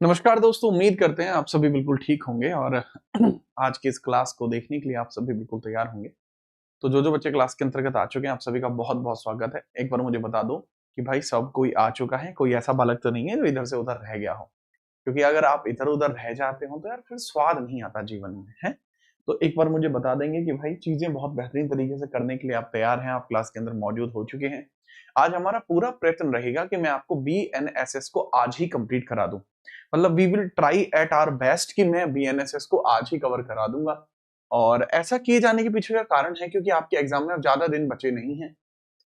नमस्कार दोस्तों, उम्मीद करते हैं आप सभी बिल्कुल ठीक होंगे और आज की इस क्लास को देखने के लिए आप सभी बिल्कुल तैयार होंगे। तो जो बच्चे क्लास के अंतर्गत आ चुके हैं, आप सभी का बहुत-बहुत स्वागत है। एक बार मुझे बता दो कि भाई सब कोई आ चुका है, कोई ऐसा बालक तो नहीं है जो इधर से उधर रह गया हो? क्योंकि अगर आप इधर-उधर रह जाते हो तो यार फिर स्वाद नहीं आता जीवन में, हैं? तो एक बार मुझे बता देंगे कि भाई चीज़ें बहुत बेहतरीन तरीके से करने के लिए आप तैयार हैं, आप क्लास के अंदर मौजूद हो चुके हैं। आज हमारा पूरा प्रयत्न रहेगा कि मैं आपको बीएनएसएस को आज ही कंप्लीट करा दूँ। मतलब we will try at our best कि मैं बीएनएसएस को आज ही कवर करा दूँगा। और ऐसा किए जाने के पीछे का कारण है क्योंकि आपके एग्ज़ाम में अब ज़्यादा दिन बचे नहीं हैं।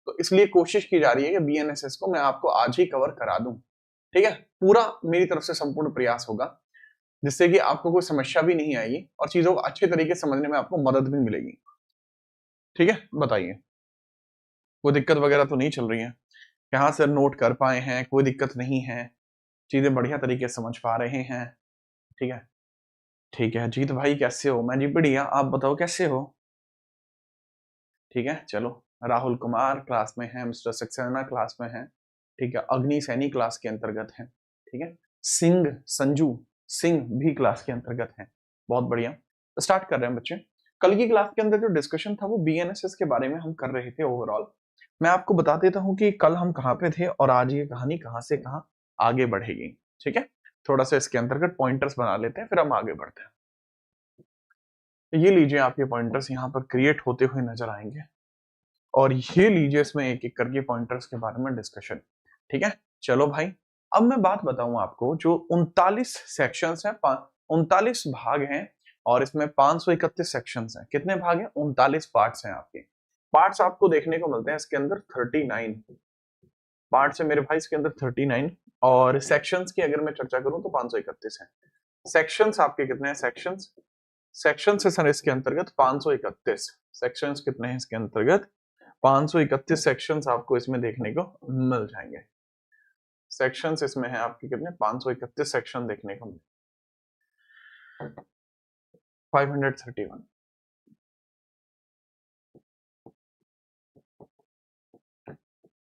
तो इसलिए कोशिश की जा रही है कि बीएनएसएस को मैं आपको आज ही कवर करा दूँ। ठीक है? पूरा मेरी तरफ से संपूर्ण प्रयास होगा, जिससे कि आपको कोई समस्या भी नहीं आएगी और चीज़ों को अच्छे तरीके से समझने में आपको मदद भी मिलेगी। ठीक है? बताइए, कोई दिक्कत वगैरह तो नहीं चल रही है? यहाँ से नोट कर पाए हैं, कोई दिक्कत नहीं है, चीज़ें बढ़िया तरीके से समझ पा रहे हैं, ठीक है? ठीक है, जीत भाई कैसे हो? मैं जी बढ़िया, आप बताओ कैसे हो? ठीक है, चलो। राहुल कुमार क्लास में हैं, मिस्टर सक्सेना क्लास में हैं, ठीक है? अग्नि सैनी क्लास के अंतर्गत हैं, ठीक है? संजू सिंह भी क्लास के अंतर्गत हैं। बहुत बढ़िया। तो स्टार्ट कर रहे हैं बच्चे। कल की क्लास के अंदर जो डिस्कशन था वो बीएनएसएस के बारे में हम कर रहे थे ओवरऑल। मैं आपको बता देता हूँ कि कल हम कहाँ पे थे और आज ये कहानी कहाँ से कहाँ आगे बढ़ेगी, ठीक है? थोड़ा-सा इसके अंतर्गत पॉइंटर्स बना लेते हैं, फिर हम आगे बढ़ते हैं। ये लीजिए, आपके पॉइंटर्स यहाँ पर क्रिएट होते हुए नजर आएंगे और ये लीजिए इसमें एक-एक करके पॉइंटर्स के बारे में डिस्कशन, ठीक है? चलो भाई, अब मैं बात बताऊं आपको, जो 39 सेक्शंस हैं, 39 भाग हैं और इसमें 531 सेक्शंस हैं। कितने भाग हैं? 39 पार्ट्स हैं आपके। पार्ट्स आपको देखने को मिलते हैं इसके अंदर 39 पार्ट्स है मेरे भाई इसके अंदर 39। और सेक्शंस की अगर मैं चर्चा करूं तो 531 है। सेक्शंस आपके कितने हैं? सेक्शंस है सर इसके अंतर्गत 531। सेक्शंस कितने हैं इसके अंतर्गत? 531 सेक्शंस आपको इसमें देखने को मिल जाएंगे। सेक्शंस इसमें है आपके कितने? 531 सेक्शन देखने को मिले। 531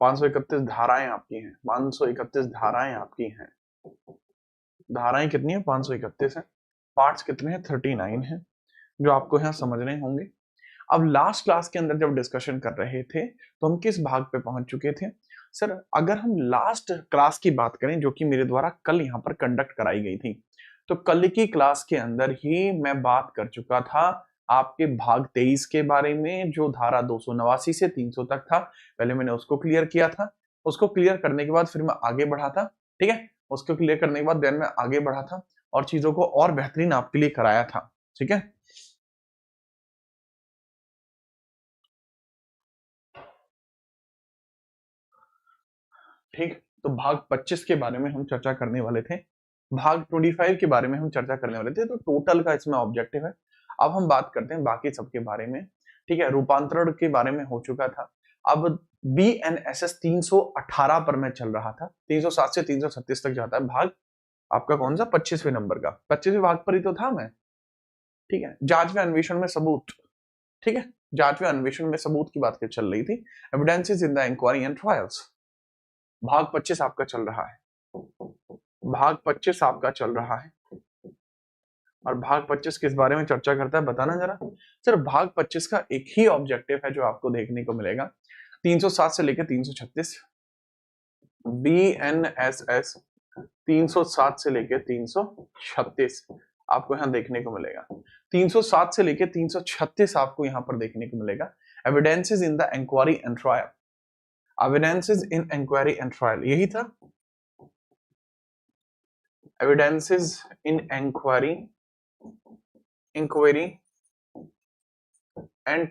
531 धाराएं आपकी हैं। 531 धाराएं आपकी हैं। धाराएं कितनी है? 531 है। पार्ट्स कितने हैं? 39 है, जो आपको यहाँ समझने होंगे। अब लास्ट क्लास के अंदर जब डिस्कशन कर रहे थे तो हम किस भाग पे पहुंच चुके थे? सर अगर हम लास्ट क्लास की बात करें जो कि मेरे द्वारा कल यहाँ पर कंडक्ट कराई गई थी, तो कल की क्लास के अंदर ही मैं बात कर चुका था आपके भाग 23 के बारे में, जो धारा 289 से 300 तक था। पहले मैंने उसको क्लियर किया था। उसको क्लियर करने के बाद फिर मैं आगे बढ़ा था, ठीक है? उसको क्लियर करने के बाद देन मैं आगे बढ़ा था और चीजों को और बेहतरीन आपके लिए कराया था, ठीक है? ठीक, तो भाग 25 के बारे में हम चर्चा करने वाले थे। भाग 25 के बारे में हम चर्चा करने वाले थे, तो टोटल का इसमें ऑब्जेक्टिव है। अब हम बात करते हैं बाकी सबके बारे में, ठीक है? रूपांतरण के बारे में हो चुका था। अब बीएनएसएस 318 पर मैं चल रहा था। 307 से 336 तक जाता है भाग आपका, कौन सा? 25वें नंबर का। 25वें भाग पर ही तो था मैं, ठीक है? जांच व अन्वेषण में सबूत, ठीक है? जांच व अन्वेषण में सबूत की बात चल रही थी। Evidences in the inquiry and trials. भाग 25 आपका चल रहा है। भाग 25 आपका चल रहा है और भाग 25 किस बारे में चर्चा करता है बताना जरा। सर भाग 25 का एक ही ऑब्जेक्टिव है जो आपको देखने को मिलेगा। 307 से लेकर 336 बीएनएसएस 307 से लेकर 336 आपको यहाँ देखने को मिलेगा। 307 से लेकर 336 आपको यहाँ पर देखने को मिलेगा। Evidences in the inquiry and trial. Evidences in inquiry and trial यही था। Evidences in inquiry and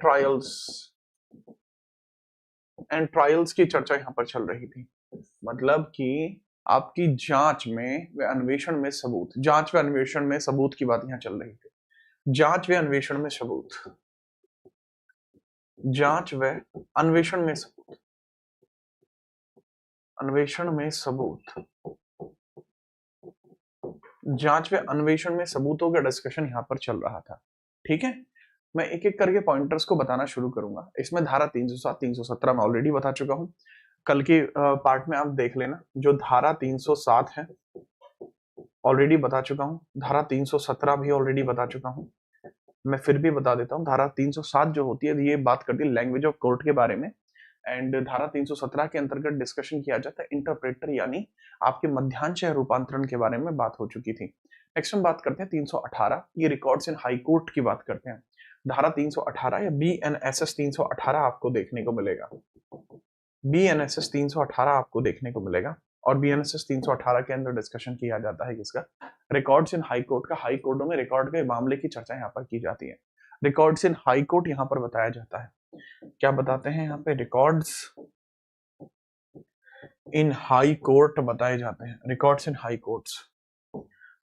trials की चर्चा यहाँ पर चल रही थी। मतलब कि आपकी जांच में व अन्वेषण में सबूत, जांच व अन्वेषण में सबूत की बात यहाँ चल रही थी। जांच व अन्वेषण में सबूत, जांच व अन्वेषण में सबूत, अन्वेषण में सबूत, जांच व अन्वेषण में सबूतों का डिस्कशन यहाँ पर चल रहा था, ठीक है? मैं एक एक करके पॉइंटर्स को बताना शुरू करूंगा। इसमें धारा 307 317 मैं ऑलरेडी बता चुका हूं। कल के पार्ट में आप देख लेना। जो धारा 307 है, ऑलरेडी बता चुका हूँ, धारा 317 भी ऑलरेडी बता चुका हूँ, मैं फिर भी बता देता हूँ। धारा 307 जो होती है ये बात करती है लैंग्वेज ऑफ कोर्ट के बारे में, एंड धारा 317 के अंतर्गत डिस्कशन किया जाता है इंटरप्रेटर यानी आपके मध्यांश या रूपांतरण के बारे में बात हो चुकी थी। नेक्स्ट हम बात करते हैं 318, ये रिकॉर्ड्स इन हाई कोर्ट की बात करते हैं। धारा 318 या BNSS 318 आपको देखने को मिलेगा, BNSS 318 आपको देखने को मिलेगा। और BNSS 318 के अंदर डिस्कशन किया जाता है किसका, रिकॉर्ड्स इन हाई कोर्ट का। हाई कोर्टों में रिकॉर्ड के मामले की चर्चा यहाँ पर की जाती है। रिकॉर्ड्स इन हाई कोर्ट यहाँ पर बताया जाता है, क्या बताते हैं यहाँ पे, रिकॉर्ड्स इन हाई कोर्ट बताए जाते हैं। Records in high courts,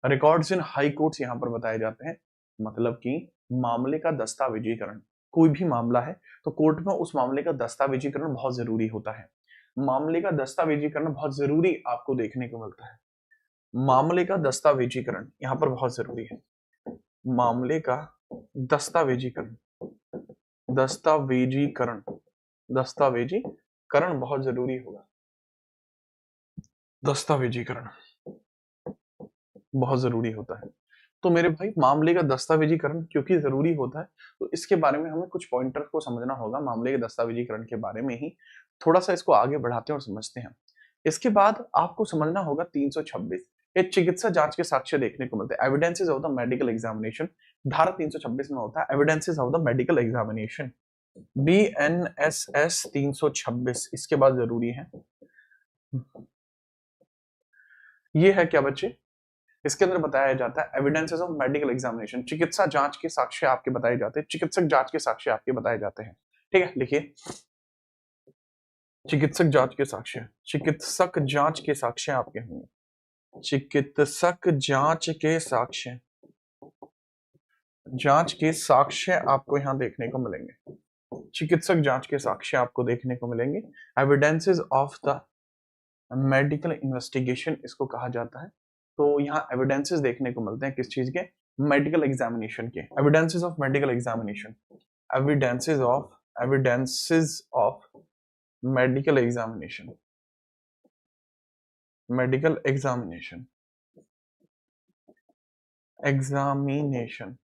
records in high courts यहाँ पर बताए जाते हैं, मतलब कि मामले का दस्तावेजीकरण। कोई भी मामला है तो कोर्ट में उस मामले का दस्तावेजीकरण बहुत जरूरी होता है। मामले का दस्तावेजीकरण बहुत जरूरी आपको देखने को मिलता है। मामले का दस्तावेजीकरण यहाँ पर बहुत जरूरी है। मामले का दस्तावेजीकरण, दस्तावेजीकरण, दस्तावेजीकरण बहुत जरूरी होगा। दस्तावेजीकरण बहुत जरूरी होता है। तो मेरे भाई मामले का दस्तावेजीकरण क्योंकि जरूरी होता है तो इसके बारे में हमें कुछ पॉइंटर को समझना होगा। मामले के दस्तावेजीकरण के बारे में ही थोड़ा सा इसको आगे बढ़ाते हैं और समझते हैं। इसके बाद आपको समझना होगा 326, ये चिकित्सा जांच के साक्ष्य देखने को मिलते हैं, evidences of the medical examination. धारा 326 में होता है evidences of the medical examination, BNSS 326 इसके बाद जरूरी है। ये है क्या बच्चे, इसके अंदर बताया जाता है एविडेंसेस ऑफ मेडिकल एग्जामिनेशन, चिकित्सा जांच के साक्ष्य आपके बताए जाते हैं, चिकित्सक जांच के साक्ष्य आपके बताए जाते हैं। ठीक है, लिखिए चिकित्सक जांच के साक्ष्य, चिकित्सक जांच के साक्ष्य आपके होंगे, चिकित्सक जांच के साक्ष्य, जांच के साक्ष्य आपको यहाँ देखने को मिलेंगे, चिकित्सक जांच के साक्ष्य आपको देखने को मिलेंगे। Evidences of the medical investigation इसको कहा जाता है। तो यहाँ एविडेंसेस देखने को मिलते हैं किस चीज के, मेडिकल एग्जामिनेशन के, evidences of medical examination, evidences of medical examination, medical examination, examination,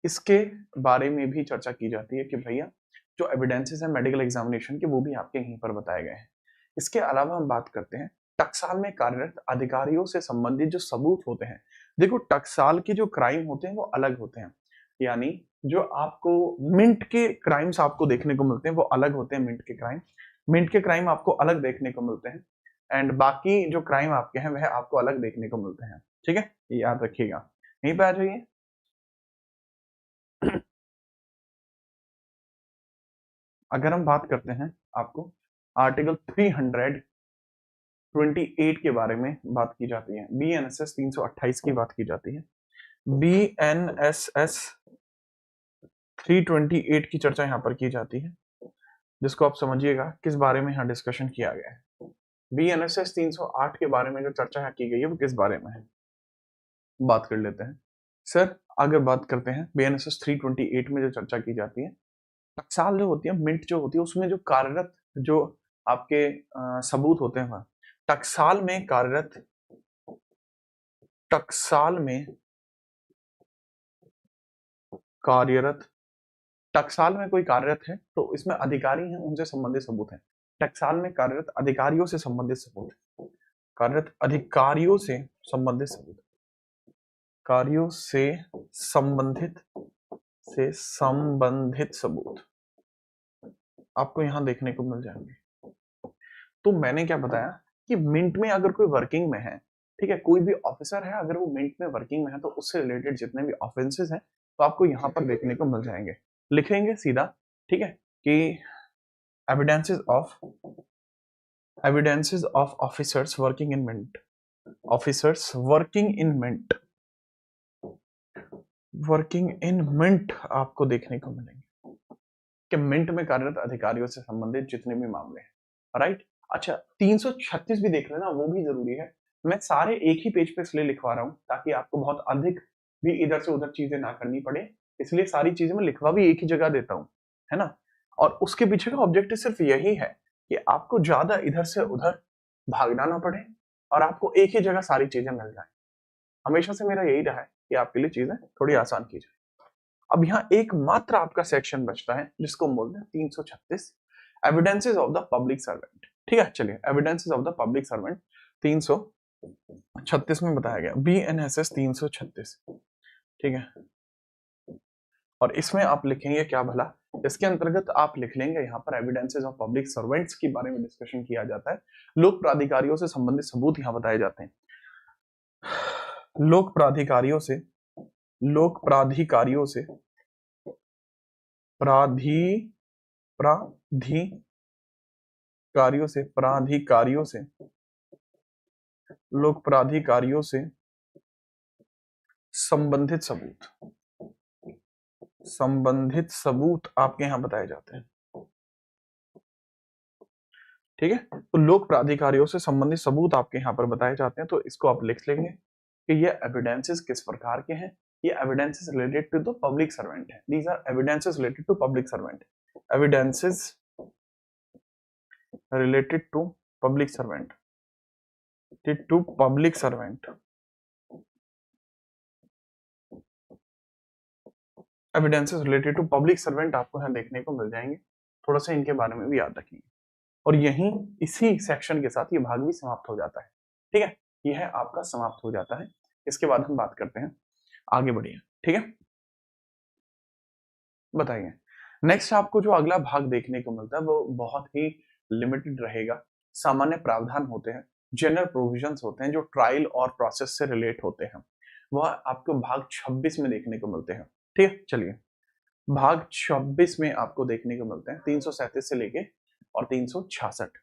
इसके बारे में भी चर्चा की जाती है कि भैया जो एविडेंसेस है मेडिकल एग्जामिनेशन के वो भी आपके यहीं पर बताए गए हैं। इसके अलावा हम बात करते हैं टकसाल में कार्यरत अधिकारियों से संबंधित जो सबूत होते हैं। देखो टकसाल के जो क्राइम होते हैं वो अलग होते हैं, यानी जो आपको मिंट के क्राइम्स आपको देखने को मिलते हैं वो अलग होते हैं। मिंट के क्राइम आपको अलग देखने को मिलते हैं, एंड बाकी जो क्राइम आपके हैं वह आपको अलग देखने को मिलते हैं। ठीक है, ये याद रखिएगा, यहीं पे आ जाइए। अगर हम बात करते हैं आपको आर्टिकल 328 के बारे में बात की जाती है, BNSS 328 की बात की जाती है, BNSS 328 की चर्चा यहाँ पर की जाती है, जिसको आप समझिएगा किस बारे में यहाँ डिस्कशन किया गया है। BNSS 308 के बारे में जो चर्चा यहाँ की गई है वो किस बारे में है, बात कर लेते हैं। सर अगर बात करते हैं BNSS 328 में जो चर्चा की जाती है, टकसाल जो होती है, मिंट जो होती है, उसमें जो कार्यरत जो आपके सबूत होते हैं वह टकसाल में कार्यरत, टकसाल में कार्यरत, टकसाल में कोई कार्यरत है तो इसमें अधिकारी हैं उनसे संबंधित सबूत हैं। टकसाल में कार्यरत अधिकारियों से संबंधित सबूत, कार्यरत अधिकारियों से संबंधित सबूत, कार्यों से संबंधित सबूत आपको यहां देखने को मिल जाएंगे। तो मैंने क्या बताया कि मिंट में अगर कोई वर्किंग में है, ठीक है, कोई भी ऑफिसर है अगर वो मिंट में वर्किंग में है तो उससे रिलेटेड जितने भी ऑफेंसेस हैं तो आपको यहाँ पर देखने को मिल जाएंगे। लिखेंगे सीधा, ठीक है, कि evidences of officers working in mint, officers working in mint आपको देखने को मिलेंगे कि मिंट में कार्यरत अधिकारियों से संबंधित जितने भी मामले हैं, राइट। अच्छा 336 भी देख लेना, वो भी जरूरी है। मैं सारे एक ही पेज पे इसलिए लिखवा रहा हूँ ताकि आपको बहुत अधिक भी इधर से उधर चीजें ना करनी पड़े, इसलिए सारी चीजें मैं लिखवा भी एक ही जगह देता हूँ, है ना। और उसके पीछे का ऑब्जेक्टिव सिर्फ यही है कि आपको ज्यादा इधर से उधर भागना ना पड़े, और आपको एक ही जगह सारी चीजें मिल जाए। हमेशा से मेरा यही रहा है कि आपके लिए चीजें थोड़ी आसान की जाए। अब यहाँ एकमात्र आपका सेक्शन बचता है जिसको हम बोलते हैं 336, evidences of the public servant. ठीक है, चलिए evidences of the public servant 336 में बताया गया, BNSS 336। ठीक है, और इसमें आप लिखेंगे क्या भला, इसके अंतर्गत आप लिख लेंगे यहाँ पर एविडेंसेस ऑफ पब्लिक सर्वेंट्स के बारे में डिस्कशन किया जाता है। लोक प्राधिकारियों से संबंधित सबूत यहाँ बताए जाते हैं। लोक प्राधिकारियों से प्राधिकारियों से लोक प्राधिकारियों से संबंधित सबूत आपके यहाँ बताए जाते हैं। ठीक है, तो लोक प्राधिकारियों से संबंधित सबूत आपके यहाँ पर बताए जाते हैं, तो इसको आप लिख लेंगे कि ये एविडेंसेस किस प्रकार के हैं। ये evidences related to the public servant है। These are evidences related to public servant. Evidences related to public servant, evidences related to public servant आपको यहाँ देखने को मिल जाएंगे। थोड़ा सा इनके बारे में भी याद रखेंगे। और यहीं इसी सेक्शन के साथ ये भाग भी समाप्त हो जाता है। ठीक है, यह आपका समाप्त हो जाता है। इसके बाद हम बात करते हैं, आगे बढ़िए। ठीक है, बताइए नेक्स्ट आपको जो अगला भाग देखने को मिलता है वो बहुत ही लिमिटेड रहेगा। सामान्य प्रावधान होते हैं, जनरल प्रोविजंस होते हैं जो ट्रायल और प्रोसेस से रिलेट होते हैं, वह आपको भाग 26 में देखने को मिलते हैं। ठीक है, चलिए भाग 26 में आपको देखने को मिलते हैं 337 से लेके और 366।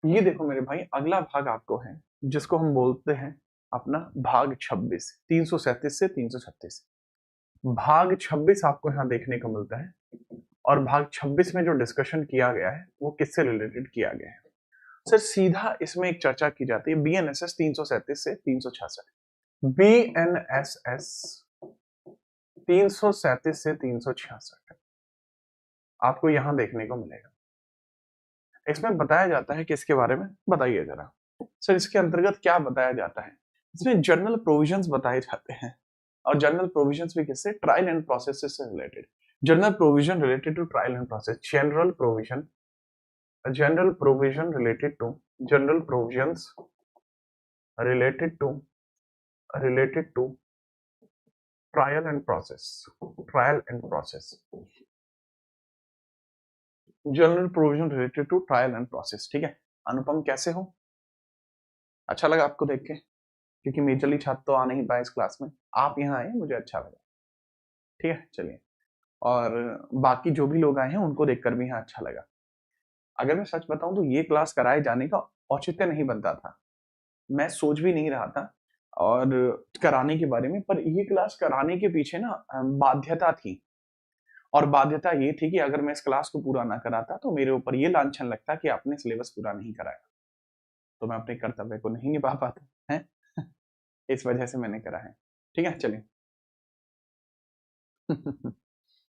ये देखो मेरे भाई, अगला भाग आपको है जिसको हम बोलते हैं अपना भाग 26, 337 से 336। भाग 26 आपको यहाँ देखने को मिलता है, और भाग 26 में जो डिस्कशन किया गया है वो किससे रिलेटेड किया गया है। सर सीधा इसमें एक चर्चा की जाती है BNSS 337 से 366। BNSS 337 से 366 आपको यहां देखने को मिलेगा। इसमें बताया जाता है कि इसके बारे में बताइए जरा। सर इसके अंतर्गत क्या बताया जाता है, इसमें जनरल प्रोविजंस बताए जाते हैं, और जनरल प्रोविजंस भी किससे, ट्रायल एंड प्रोसेस से related. General provision related to trial and process, general provision related to trial and process, general provision related to trial and process. ठीक है, अनुपम कैसे हो, अच्छा लगा आपको देख के, क्योंकि मेजरली छात्र तो आ नहीं पाए इस क्लास में, आप यहाँ आए मुझे अच्छा लगा। ठीक है, चलिए, और बाकी जो भी लोग आए हैं उनको देखकर भी यहाँ अच्छा लगा। अगर मैं सच बताऊं तो ये क्लास कराए जाने का औचित्य नहीं बनता था, मैं सोच भी नहीं रहा था और कराने के बारे में, पर ये क्लास कराने के पीछे ना बाध्यता थी, और बाध्यता ये थी कि अगर मैं इस क्लास को पूरा ना कराता तो मेरे ऊपर ये लांछन लगता कि आपने सिलेबस पूरा नहीं कराया, तो मैं अपने कर्तव्य को नहीं निभा पाता है। इस वजह से मैंने करा है। ठीक है, चलिए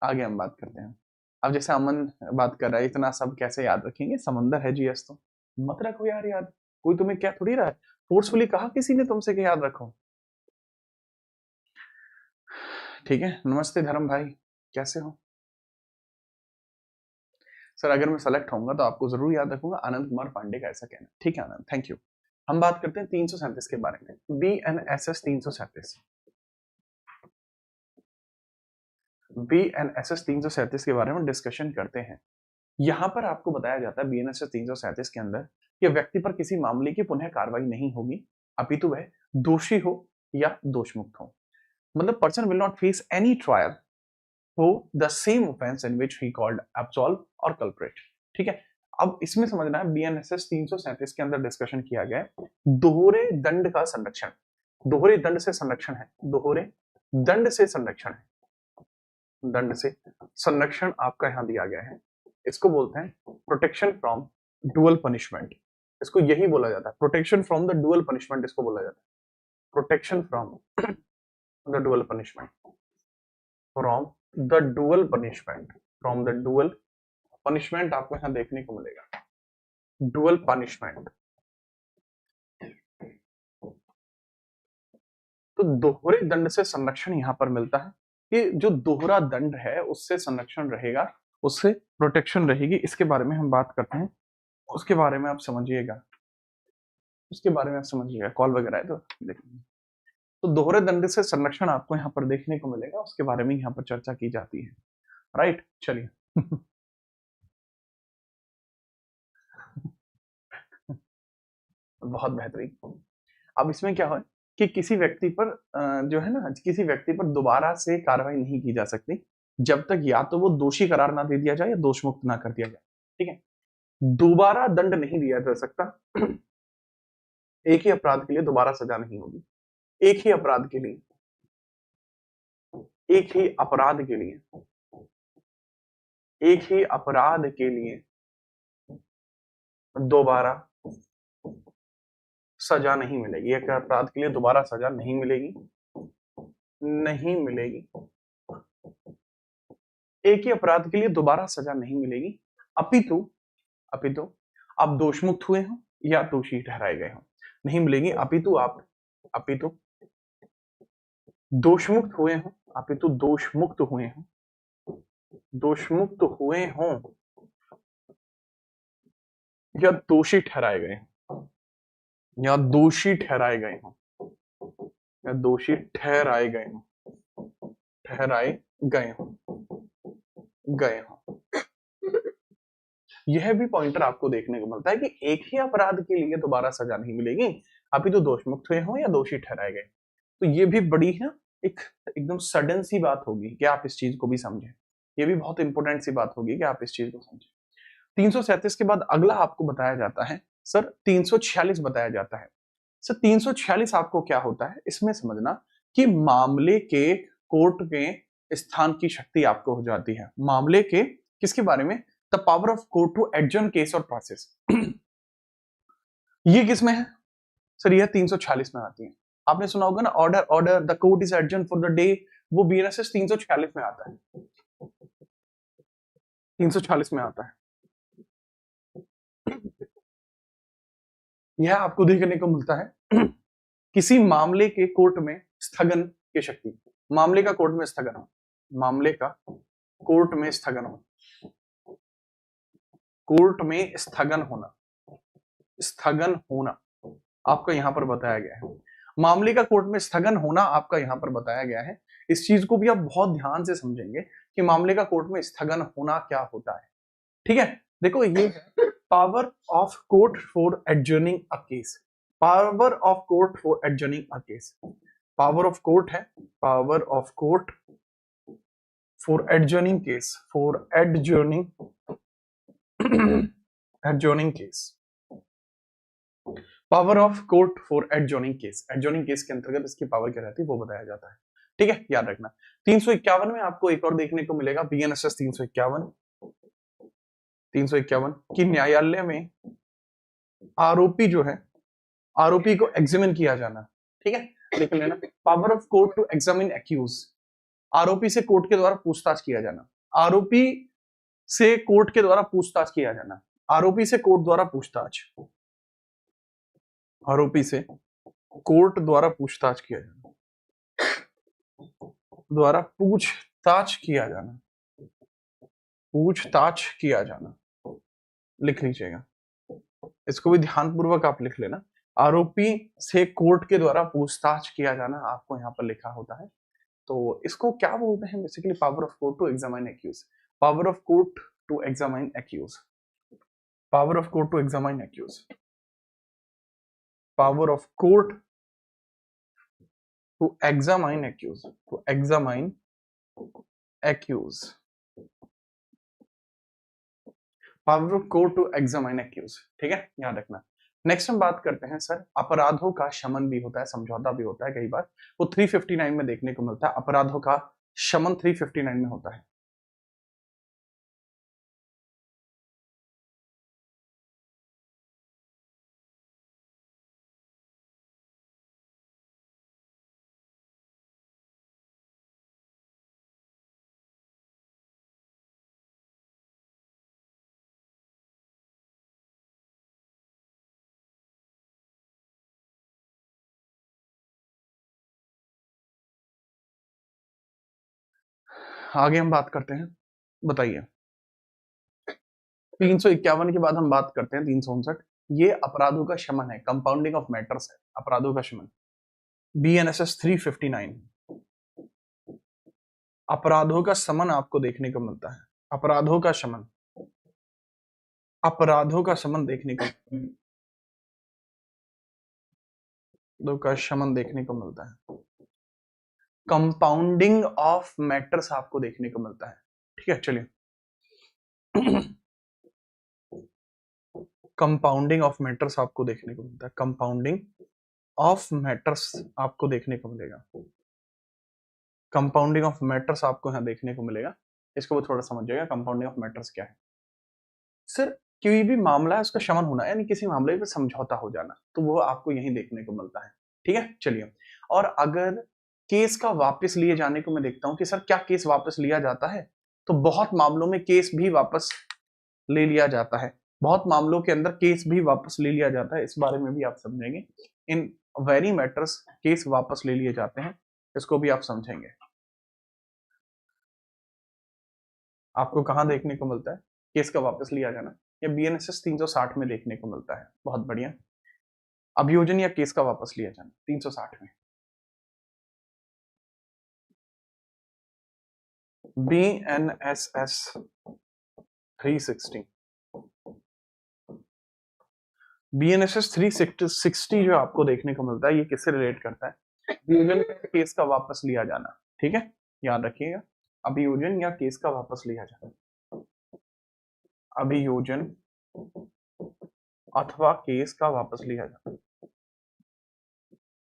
आगे हम बात करते हैं। अब जैसे अमन बात कर रहा है, इतना सब कैसे याद रखेंगे, समंदर है जीएस तो, मत रखो यार याद, कोई तुम्हें क्या थोड़ी रहा है, फोर्सफुली कहा किसी ने तुमसे कि याद रखो। ठीक है, नमस्ते धर्म भाई, कैसे हो सर, अगर मैं सेलेक्ट होऊंगा तो आपको जरूर याद रखूंगा, आनंद कुमार पांडे का ऐसा कहना। ठीक है आनंद, थैंक यू। हम बात करते हैं 337 के बारे में, BNSS 337। BNSS 337 के बारे में डिस्कशन करते हैं। यहां पर आपको बताया जाता है BNSS 337 के अंदर कि व्यक्ति पर किसी मामले की पुनः कार्रवाई नहीं होगी, अपितु वह दोषी हो या दोषमुक्त हो। मतलब person will not face any trial for the same offense in which he called absolve और culprit। ठीक है, अब इसमें समझना है BNSS 337 के अंदर डिस्कशन किया गया है दोहरे दंड का संरक्षण, दोहरे दंड से संरक्षण है, दोहरे दंड से संरक्षण है, दंड से संरक्षण आपका यहां दिया गया है। इसको बोलते हैं प्रोटेक्शन फ्रॉम डुअल पनिशमेंट, इसको यही बोला जाता है, protection from the dual punishment इसको बोला जाता है, protection from the dual punishment, from the dual punishment, from the dual punishment आपको यहां देखने को मिलेगा, डुअल पनिशमेंट। तो दोहरे दंड से संरक्षण यहां पर मिलता है कि जो दोहरा दंड है उससे संरक्षण रहेगा, उससे प्रोटेक्शन रहेगी। इसके बारे में हम बात करते हैं, उसके बारे में आप समझिएगा, उसके बारे में आप समझिएगा। कॉल वगैरह है तो देखिए, तो दोहरे दंड से संरक्षण आपको यहाँ पर देखने को मिलेगा, उसके बारे में यहाँ पर चर्चा की जाती है। राइट, चलिए। बहुत बेहतरीन। अब इसमें क्या है कि किसी व्यक्ति पर जो है ना, किसी व्यक्ति पर दोबारा से कार्रवाई नहीं की जा सकती जब तक या तो वो दोषी करार ना दे दिया जाए या दोष मुक्त ना कर दिया जाए। ठीक है, दोबारा दंड नहीं दिया जा सकता। एक ही अपराध के लिए दोबारा सजा नहीं होगी। एक ही अपराध के लिए, एक ही अपराध के लिए, एक ही अपराध के लिए दोबारा सजा नहीं मिलेगी। एक अपराध के लिए दोबारा सजा नहीं मिलेगी, नहीं मिलेगी। एक ही अपराध के लिए दोबारा सजा नहीं मिलेगी, अपितु अपितु आप दोषमुक्त हुए हो या दोषी ठहराए गए हो, नहीं मिलेगी। अपितु दोषमुक्त हुए हो, अपितु दोषमुक्त हुए हो, दोषमुक्त हुए हो या दोषी ठहराए गए हो, या दोषी ठहराए गए हो, या दोषी ठहराए गए हो, ठहराए गए हो, गए हो। यह भी पॉइंटर आपको देखने को मिलता है कि एक ही अपराध के लिए दोबारा सजा नहीं मिलेगी, अभी तो दोषमुक्त हुए हो या दोषी ठहराए गए। तो ये भी बड़ी है एक एकदम सडन सी बात होगी कि आप इस चीज को भी समझें। ये भी बहुत इंपॉर्टेंट सी बात होगी कि आप इस चीज को समझें। 337 के बाद अगला आपको बताया जाता है सर 346 बताया जाता है। सर 346 आपको क्या होता है इसमें समझना कि मामले के कोर्ट के स्थान की शक्ति आपको हो जाती है। मामले के किसके बारे में? The power of court to adjourn case और प्रोसेस। ये किस में है सर? यह 346 में आती है। आपने सुना होगा ना, order order the court is adjourn for the day, वो बीएनएसएस 346 में आता है, 346 में आता है। यह आपको देखने को मिलता है किसी मामले के कोर्ट में स्थगन की शक्ति। मामले का कोर्ट में स्थगन हो, मामले का कोर्ट में स्थगन हो, कोर्ट में स्थगन होना, स्थगन होना आपका यहां पर बताया गया है। मामले का कोर्ट में स्थगन होना आपका यहां पर बताया गया है। इस चीज को भी आप बहुत ध्यान से समझेंगे कि मामले का कोर्ट में स्थगन होना क्या होता है। ठीक है, देखो ये है power of court for adjourning a case. Power of court for adjourning a case, power of court है, power of court for adjourning case, for adjourning adjourning case, power of court for adjoining case. Adjoining case के अंतर्गत इसकी power क्या रहती है वो बताया जाता है। ठीक है, याद रखना। 351 में आपको एक और देखने को मिलेगा, बीएनएसएस 351, 351 की न्यायालय में आरोपी जो है, आरोपी को एग्जामिन किया जाना। ठीक है, लिख लेना, power of court to examine accused. आरोपी से कोर्ट के द्वारा पूछताछ किया जाना, आरोपी से कोर्ट के द्वारा पूछताछ किया जाना, आरोपी से कोर्ट द्वारा पूछताछ, आरोपी से कोर्ट द्वारा पूछताछ किया जाना, द्वारा पूछताछ किया जाना, पूछताछ किया जाना, लिख लीजिएगा। इसको भी ध्यानपूर्वक आप लिख लेना। आरोपी से कोर्ट के द्वारा पूछताछ किया जाना आपको यहाँ पर लिखा होता है। तो इसको क्या बोलते हैं basically? Power of court to examine accused, power of court to examine accused, power of court to examine accused, power of court to examine accused, to examine accused, power of court to examine accused. ठीक है, याद रखना। Next हम बात करते हैं sir, अपराधों का शमन भी होता है, समझौता भी होता है कई बार, वो 359 में देखने को मिलता है। अपराधों का शमन 359 में होता है। आगे हम बात करते हैं, बताइए 351 के बाद हम बात करते हैं 359। ये अपराधों का शमन है, कंपाउंडिंग ऑफ मैटर्स है, अपराधों का शमन। BNSS 359 अपराधों का शमन आपको देखने को मिलता है, अपराधों का शमन, अपराधों का शमन देखने को, अपराधों का शमन देखने को मिलता है, कंपाउंडिंग ऑफ मैटर्स आपको देखने को मिलता है। ठीक है, चलिए कंपाउंडिंग ऑफ मैटर्स आपको देखने को मिलता है, कंपाउंडिंग ऑफ मैटर्स आपको देखने को मिलेगा, कंपाउंडिंग ऑफ मैटर्स आपको यहां देखने को मिलेगा। इसको भी थोड़ा समझिएगा, कंपाउंडिंग ऑफ मैटर्स क्या है। सर कोई भी मामला है उसका शमन होना, यानी किसी मामले पे समझौता हो जाना, तो वो आपको यही देखने को मिलता है। ठीक है, चलिए। और अगर केस का वापस लिए जाने को मैं देखता हूं कि सर क्या केस वापस लिया जाता है, तो बहुत मामलों में केस भी वापस ले लिया जाता है, बहुत मामलों के अंदर केस भी वापस ले लिया जाता है। इस बारे में भी आप समझेंगे, इन वेरी मैटर्स केस वापस ले लिए जाते हैं, इसको भी आप समझेंगे। आपको कहां देखने को मिलता है केस का वापस लिया जाना? ये BNSS 360 में देखने को मिलता है। बहुत बढ़िया, अभियोजन या केस का वापस लिया जाना 360 में। BNSS 360, BNSS 360 जो आपको देखने को मिलता है, ये किससे रिलेट करता है? अभियोजन या केस का वापस लिया जाना। ठीक है, याद रखिएगा, अभियोजन या केस का वापस लिया जाना, अभियोजन अथवा केस का वापस लिया जाना,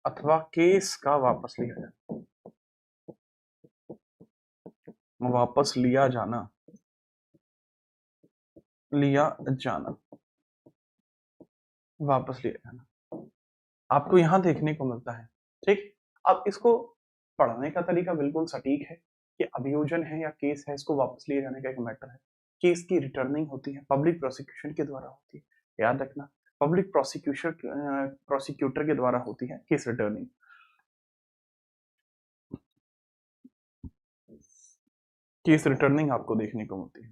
अथवा केस का वापस लिया जाना, वापस लिया जाना, लिया जाना, वापस लिया जाना आपको यहां देखने को मिलता है। ठीक, अब इसको पढ़ने का तरीका बिल्कुल सटीक है कि अभियोजन है या केस है, इसको वापस लिए जाने का एक मैटर है। केस की रिटर्निंग होती है, पब्लिक प्रोसिक्यूशन के द्वारा होती है, याद रखना, पब्लिक प्रोसिक्यूटर के द्वारा होती है केस रिटर्निंग। केस रिटर्निंग आपको देखने को मिलती है,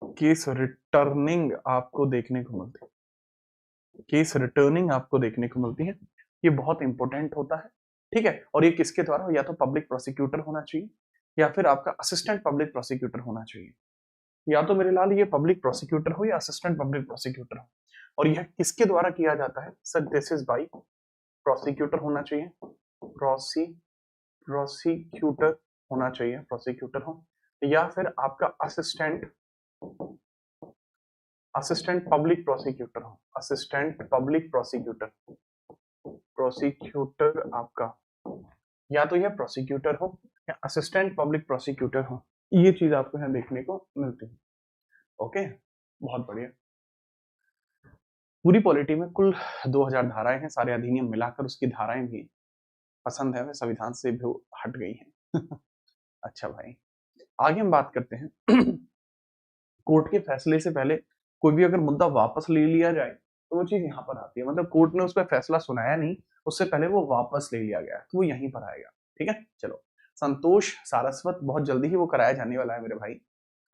केस रिटर्निंग आपको देखने को मिलती है, केस रिटर्निंग आपको देखने को मिलती है। ये बहुत इंपॉर्टेंट होता है। ठीक है, और ये किसके द्वारा? या तो पब्लिक प्रोसिक्यूटर होना चाहिए या फिर आपका असिस्टेंट पब्लिक प्रोसिक्यूटर होना चाहिए। या तो मेरे लाल ये पब्लिक प्रोसिक्यूटर हो या असिस्टेंट पब्लिक प्रोसिक्यूटर हो। और यह किसके द्वारा किया जाता है? Sir this is by prosecutor होना चाहिए, प्रोसिक्यूटर होना चाहिए, प्रोसिक्यूटर हो, या फिर आपका असिस्टेंट, असिस्टेंट पब्लिक प्रोसिक्यूटर हो, असिस्टेंट पब्लिक प्रोसिक्यूटर, प्रोसिक्यूटर आपका, या तो यह प्रोसिक्यूटर हो या असिस्टेंट पब्लिक प्रोसिक्यूटर हो। ये चीज आपको यहाँ देखने को मिलती है। ओके, बहुत बढ़िया। पूरी पॉलिटी में कुल 2000 धाराएं हैं, सारे अधिनियम मिलाकर उसकी धाराएं भी पसंद है, वे संविधान से भी हट गई हैं। अच्छा भाई, आगे हम बात करते हैं। कोर्ट के फैसले से पहले कोई भी अगर मुद्दा वापस ले लिया जाए तो वो चीज यहाँ पर आती है, मतलब कोर्ट ने उस पर फैसला सुनाया नहीं, उससे पहले वो वापस ले लिया गया तो वो यहीं पर आएगा। ठीक है, चलो, संतोष सारस्वत बहुत जल्दी ही वो कराया जाने वाला है मेरे भाई।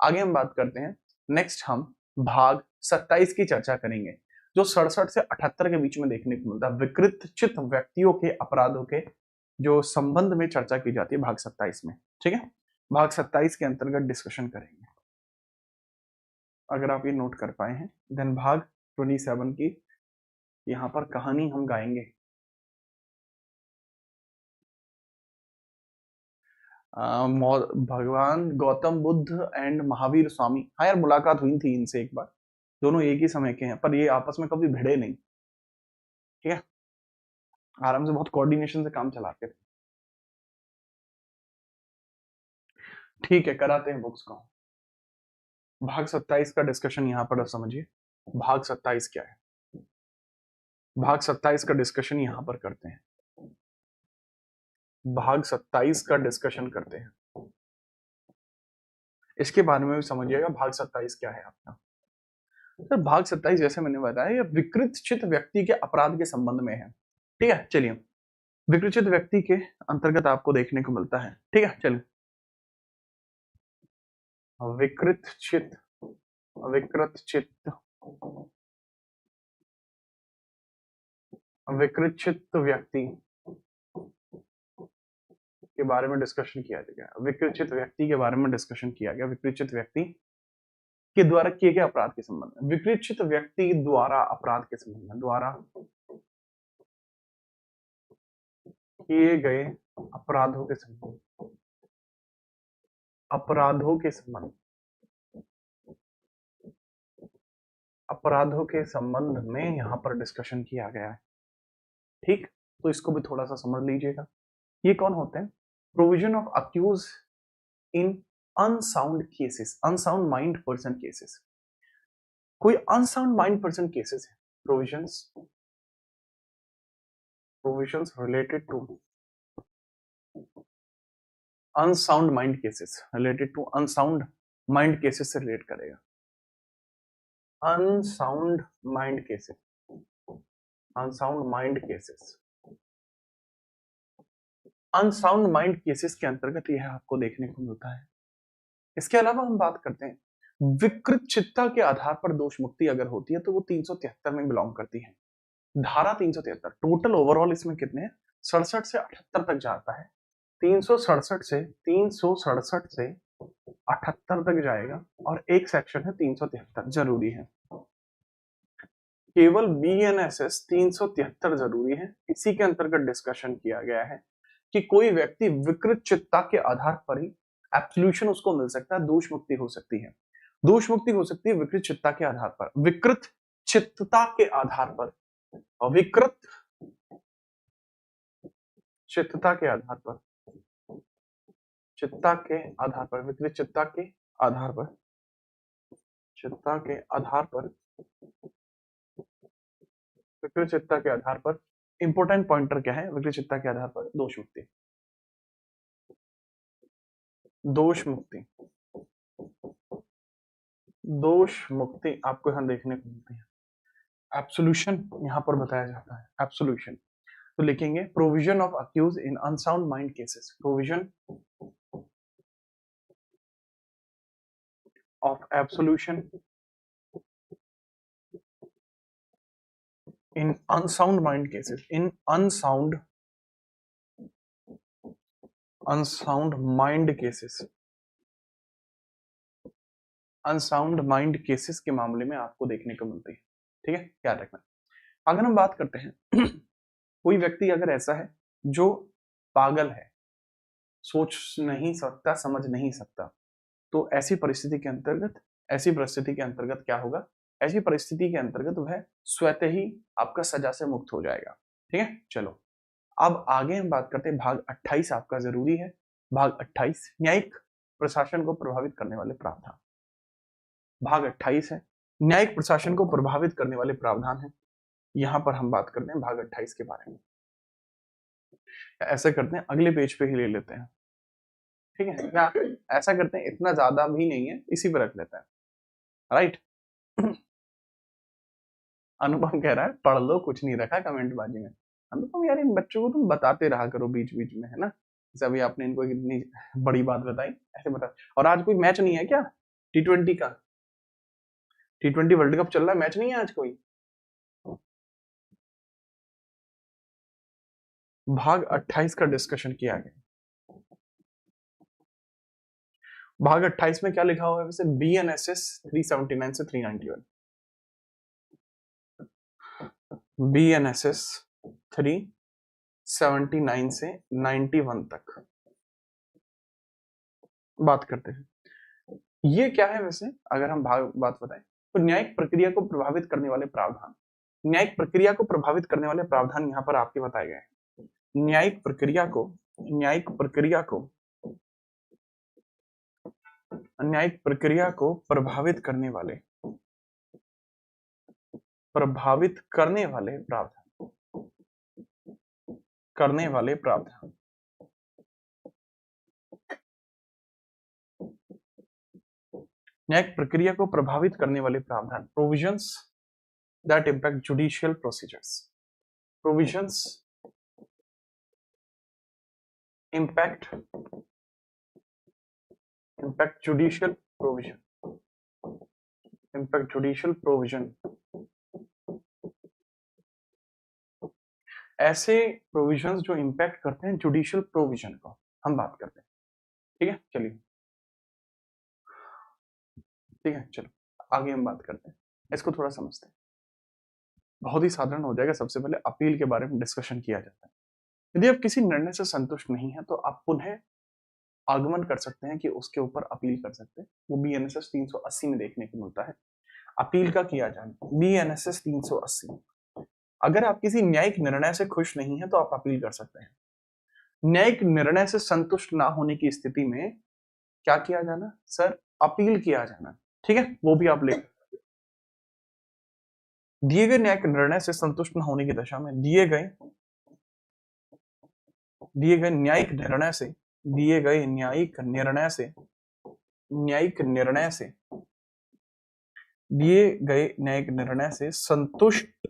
आगे हम बात करते हैं, नेक्स्ट हम भाग 27 की चर्चा करेंगे, जो 67 से 78 के बीच में देखने को मिलता है। विकृत चित्त व्यक्तियों के अपराधों के जो संबंध में चर्चा की जाती है भाग 27 में। ठीक है, भाग 27 के अंतर्गत डिस्कशन करेंगे। अगर आप ये नोट कर पाए हैं, देन भाग 27 की यहाँ पर कहानी हम गाएंगे। भगवान गौतम बुद्ध एंड महावीर स्वामी, हाँ यार मुलाकात हुई थी इनसे एक बार, दोनों एक ही समय के हैं पर ये आपस में कभी भिड़े नहीं। ठीक है, आराम से बहुत कोऑर्डिनेशन से काम चलाते थे। ठीक है, कराते हैं बुक्स को। भाग 27 का डिस्कशन यहाँ पर समझिए, भाग 27 क्या है, भाग 27 का डिस्कशन यहाँ पर करते हैं, भाग 27 का डिस्कशन करते हैं। इसके बारे में भी समझिएगा भाग 27 क्या है आपका। तो भाग 27 जैसे मैंने बताया, ये विकृत चित्त व्यक्ति के अपराध के संबंध में है। ठीक है, चलिए, विकृत चित्त व्यक्ति के अंतर्गत आपको देखने को मिलता है। ठीक है, चलिए, विकृत चित्त, विकृत चित्त, विकृत चित्त व्यक्ति के बारे में डिस्कशन किया गया। विकृत चित्त व्यक्ति के बारे में डिस्कशन किया गया। विकृत चित्त व्यक्ति के द्वारा किए गए अपराध के संबंध में, विकृत चित्त व्यक्ति द्वारा अपराध के संबंध में, द्वारा किए गए अपराधों के संबंध, अपराधों के संबंध, अपराधों के संबंध में यहां पर डिस्कशन किया गया है। ठीक, तो इसको भी थोड़ा सा समझ लीजिएगा। ये कौन होते हैं? Provision of accused in unsound cases, unsound mind person cases. कोई अनसाउंड माइंड पर्सन केसेस है, provisions, provisions related to unsound mind cases, related to unsound mind cases से रिलेट करेगा। Unsound mind cases, unsound mind cases, unsound mind cases के अंतर्गत यह आपको देखने को मिलता है। इसके अलावा हम बात करते हैं विकृत चित्ता के आधार पर दोष मुक्ति अगर होती है तो वो 373 में बिलोंग करती है। धारा 373, टोटल ओवरऑल इसमें कितने हैं? 67 से 78 तक जाता है। 367 से 78 तक जाएगा और एक सेक्शन है 373 जरूरी है। केवल BNSS 373 जरूरी है। इसी के अंतर्गत डिस्कशन किया गया है कि कोई व्यक्ति विकृत चित्ता के आधार पर ही एब्सोल्यूशन उसको मिल सकता है, दोष मुक्ति हो सकती है। दोष मुक्ति हो सकती है विकृत चित्ता के आधार पर, विकृत चित्तता के आधार पर, और विकृत चित्तता के आधार पर, चित्ता के आधार पर, विकृत चित्ता के आधार पर, चित्ता के आधार पर, विकृत चित्ता के आधार पर, इंपोर्टेंट पॉइंटर क्या है? विकृत चित्ता के आधार पर दोष मुक्ति, दोष मुक्ति, दोष मुक्ति आपको यहां देखने को मिलती है। एब्सोल्यूशन यहां पर बताया जाता है, एब्सोल्यूशन। तो लिखेंगे provision of accused in unsound mind cases, provision of absolution in unsound mind cases, in unsound mind cases, unsound mind cases के मामले में आपको देखने को मिलती है। ठीक है, याद रखना। अगर हम बात करते हैं कोई व्यक्ति अगर ऐसा है जो पागल है, सोच नहीं सकता, समझ नहीं सकता, तो ऐसी परिस्थिति के अंतर्गत, ऐसी परिस्थिति के अंतर्गत क्या होगा? ऐसी परिस्थिति के अंतर्गत वह स्वतः ही आपका सजा से मुक्त हो जाएगा। ठीक है, चलो अब आगे हम बात करते हैं भाग 28 आपका जरूरी है। भाग 28 न्यायिक प्रशासन को प्रभावित करने वाले प्रावधान, भाग 28 है, न्यायिक प्रशासन को प्रभावित करने वाले प्रावधान है। यहां पर हम बात करते हैं भाग 28 के बारे में। ऐसा करते हैं, अगले पेज पे ही ले लेते हैं। ठीक है, या ऐसा करते हैं, इतना ज्यादा भी नहीं है, इसी पर रख लेते हैं। राइट। अनुपम कह रहा है पढ़ लो, कुछ नहीं रखा कमेंट बाजी में। अनुपम यार, इन बच्चों को तुम बताते रहा करो बीच बीच में, है ना? जैसे अभी आपने इनको इतनी बड़ी बात बताई, ऐसे बता। और आज कोई मैच नहीं है क्या T20 का? T20 वर्ल्ड कप चल रहा है, मैच नहीं है आज कोई? भाग 28 का डिस्कशन किया गया। भाग 28 में क्या लिखा हुआ है वैसे? BNSS 379 से 391, BNSS 379 से 91 तक बात करते हैं। ये क्या है वैसे? अगर हम बात बताएं तो न्यायिक प्रक्रिया को प्रभावित करने वाले प्रावधान, न्यायिक प्रक्रिया को प्रभावित करने वाले प्रावधान यहां पर आपके बताए गए हैं। न्यायिक प्रक्रिया को, न्यायिक प्रक्रिया को, न्यायिक प्रक्रिया को प्रभावित करने वाले, प्रभावित करने वाले प्रावधान, करने वाले प्रावधान, न्यायिक प्रक्रिया को प्रभावित करने वाले प्रावधान, provisions that impact judicial procedures, provisions impact judicial provision, impact judicial provision, ऐसे प्रोविजंस जो इम्पैक्ट करते हैं जुडिशियल प्रोविजन को हम बात करते हैं। ठीक है, चलिए ठीक है, चलो आगे हम बात करते हैं, इसको थोड़ा समझते हैं, बहुत ही साधारण हो जाएगा। सबसे पहले अपील के बारे में डिस्कशन किया जाता है। यदि आप किसी निर्णय से संतुष्ट नहीं है तो आप पुनः आगमन कर सकते हैं कि उसके ऊपर अपील कर सकते हैं। वो BNSS 380 में देखने को मिलता है, अपील का किया जाना। BNSS 380, अगर आप किसी न्यायिक निर्णय से खुश नहीं है तो आप अपील कर सकते हैं। न्यायिक निर्णय से संतुष्ट ना होने की स्थिति में क्या किया जाना सर? अपील किया जाना। ठीक है, वो भी आप लिख, दिए गए न्यायिक निर्णय से संतुष्ट न होने की दशा में दिए गए न्यायिक निर्णय से दिए गए न्यायिक निर्णय से दिए गए न्यायिक निर्णय से संतुष्ट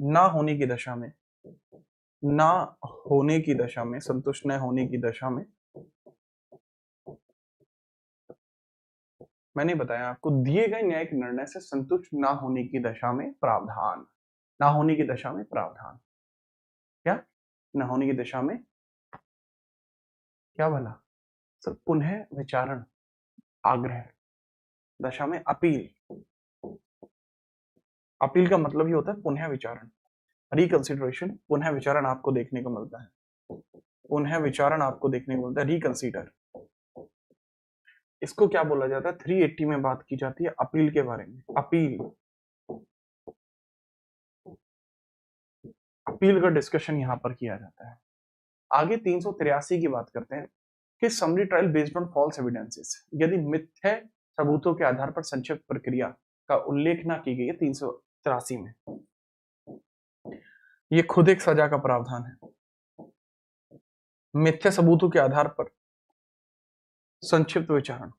ना होने की दशा में संतुष्ट न होने की दशा में, मैंने बताया आपको, दिए गए न्यायिक निर्णय से संतुष्ट ना होने की दशा में प्रावधान, ना होने की दशा में प्रावधान, क्या ना होने की दशा में क्या भला सर? पुनः विचारण आग्रह दशा में अपील। अपील का मतलब ही होता है पुनः विचारण, रिकंसिडरेशन। पुनः विचारण आपको देखने को मिलता है, पुनः विचारण आपको देखने को मिलता है, रिकंसीडर। इसको क्या बोला जाता है? 380 में बात की जाती है अपील के बारे में। अपील का डिस्कशन यहां पर किया जाता है। आगे 383 की बात करते हैं कि summary trial based on false evidences, यदि मिथ्या सबूतों के आधार पर संक्षिप्त प्रक्रिया का उल्लेख ना की गई है 383 में, ये खुद एक सजा का प्रावधान है। मिथ्या सबूतों के आधार पर संक्षिप्त विचारण,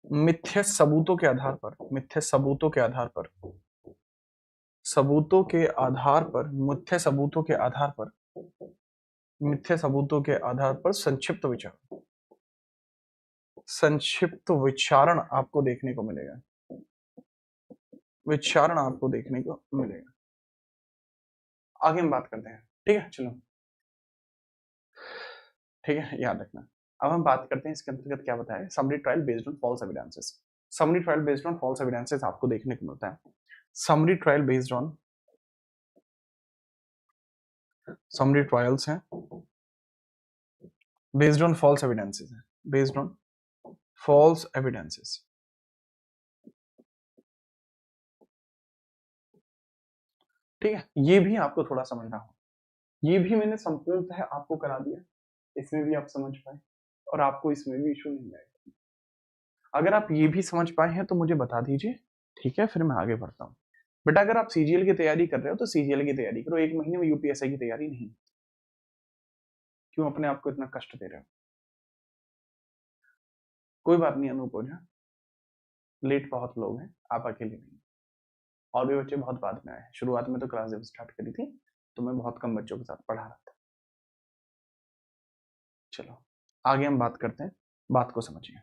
मिथ्या सबूतों के आधार पर संक्षिप्त विचारण आपको देखने को मिलेगा, आगे हम बात करते हैं। ठीक है, चलो ठीक है, याद रखना। अब हम बात करते हैं इसके अंतर्गत क्या बताया, summary trial based on false evidences. Summary trial based on false evidences आपको देखने को मिलता है। Summary trial based on summary trials हैं बेस्ड ऑन फॉल्स एविडेंसेस है, बेस्ड ऑन फॉल्स एविडेंसेस। ठीक है, ये भी आपको थोड़ा समझना हो, ये भी मैंने संपूर्णतः आपको करा दिया, इसमें भी आप समझ पाए और आपको इसमें भी इशू नहीं आएगा। अगर आप ये भी समझ पाए हैं तो मुझे बता दीजिए, ठीक है, फिर मैं आगे बढ़ता हूँ। बेटा अगर आप CGL की तैयारी कर रहे हो तो CGL की तैयारी करो, 1 महीने में UPSI की तैयारी नहीं। क्यों अपने आप को इतना कष्ट दे रहे हो? कोई बात नहीं अनूप ओझा, लेट बहुत लोग हैं, आप अकेले नहीं, और भी बच्चे बहुत बाद में आए हैं। शुरुआत में तो क्लास जब स्टार्ट करी थी तो मैं बहुत कम बच्चों के साथ पढ़ा रहा था। चलो आगे हम बात करते हैं, बात को समझिए।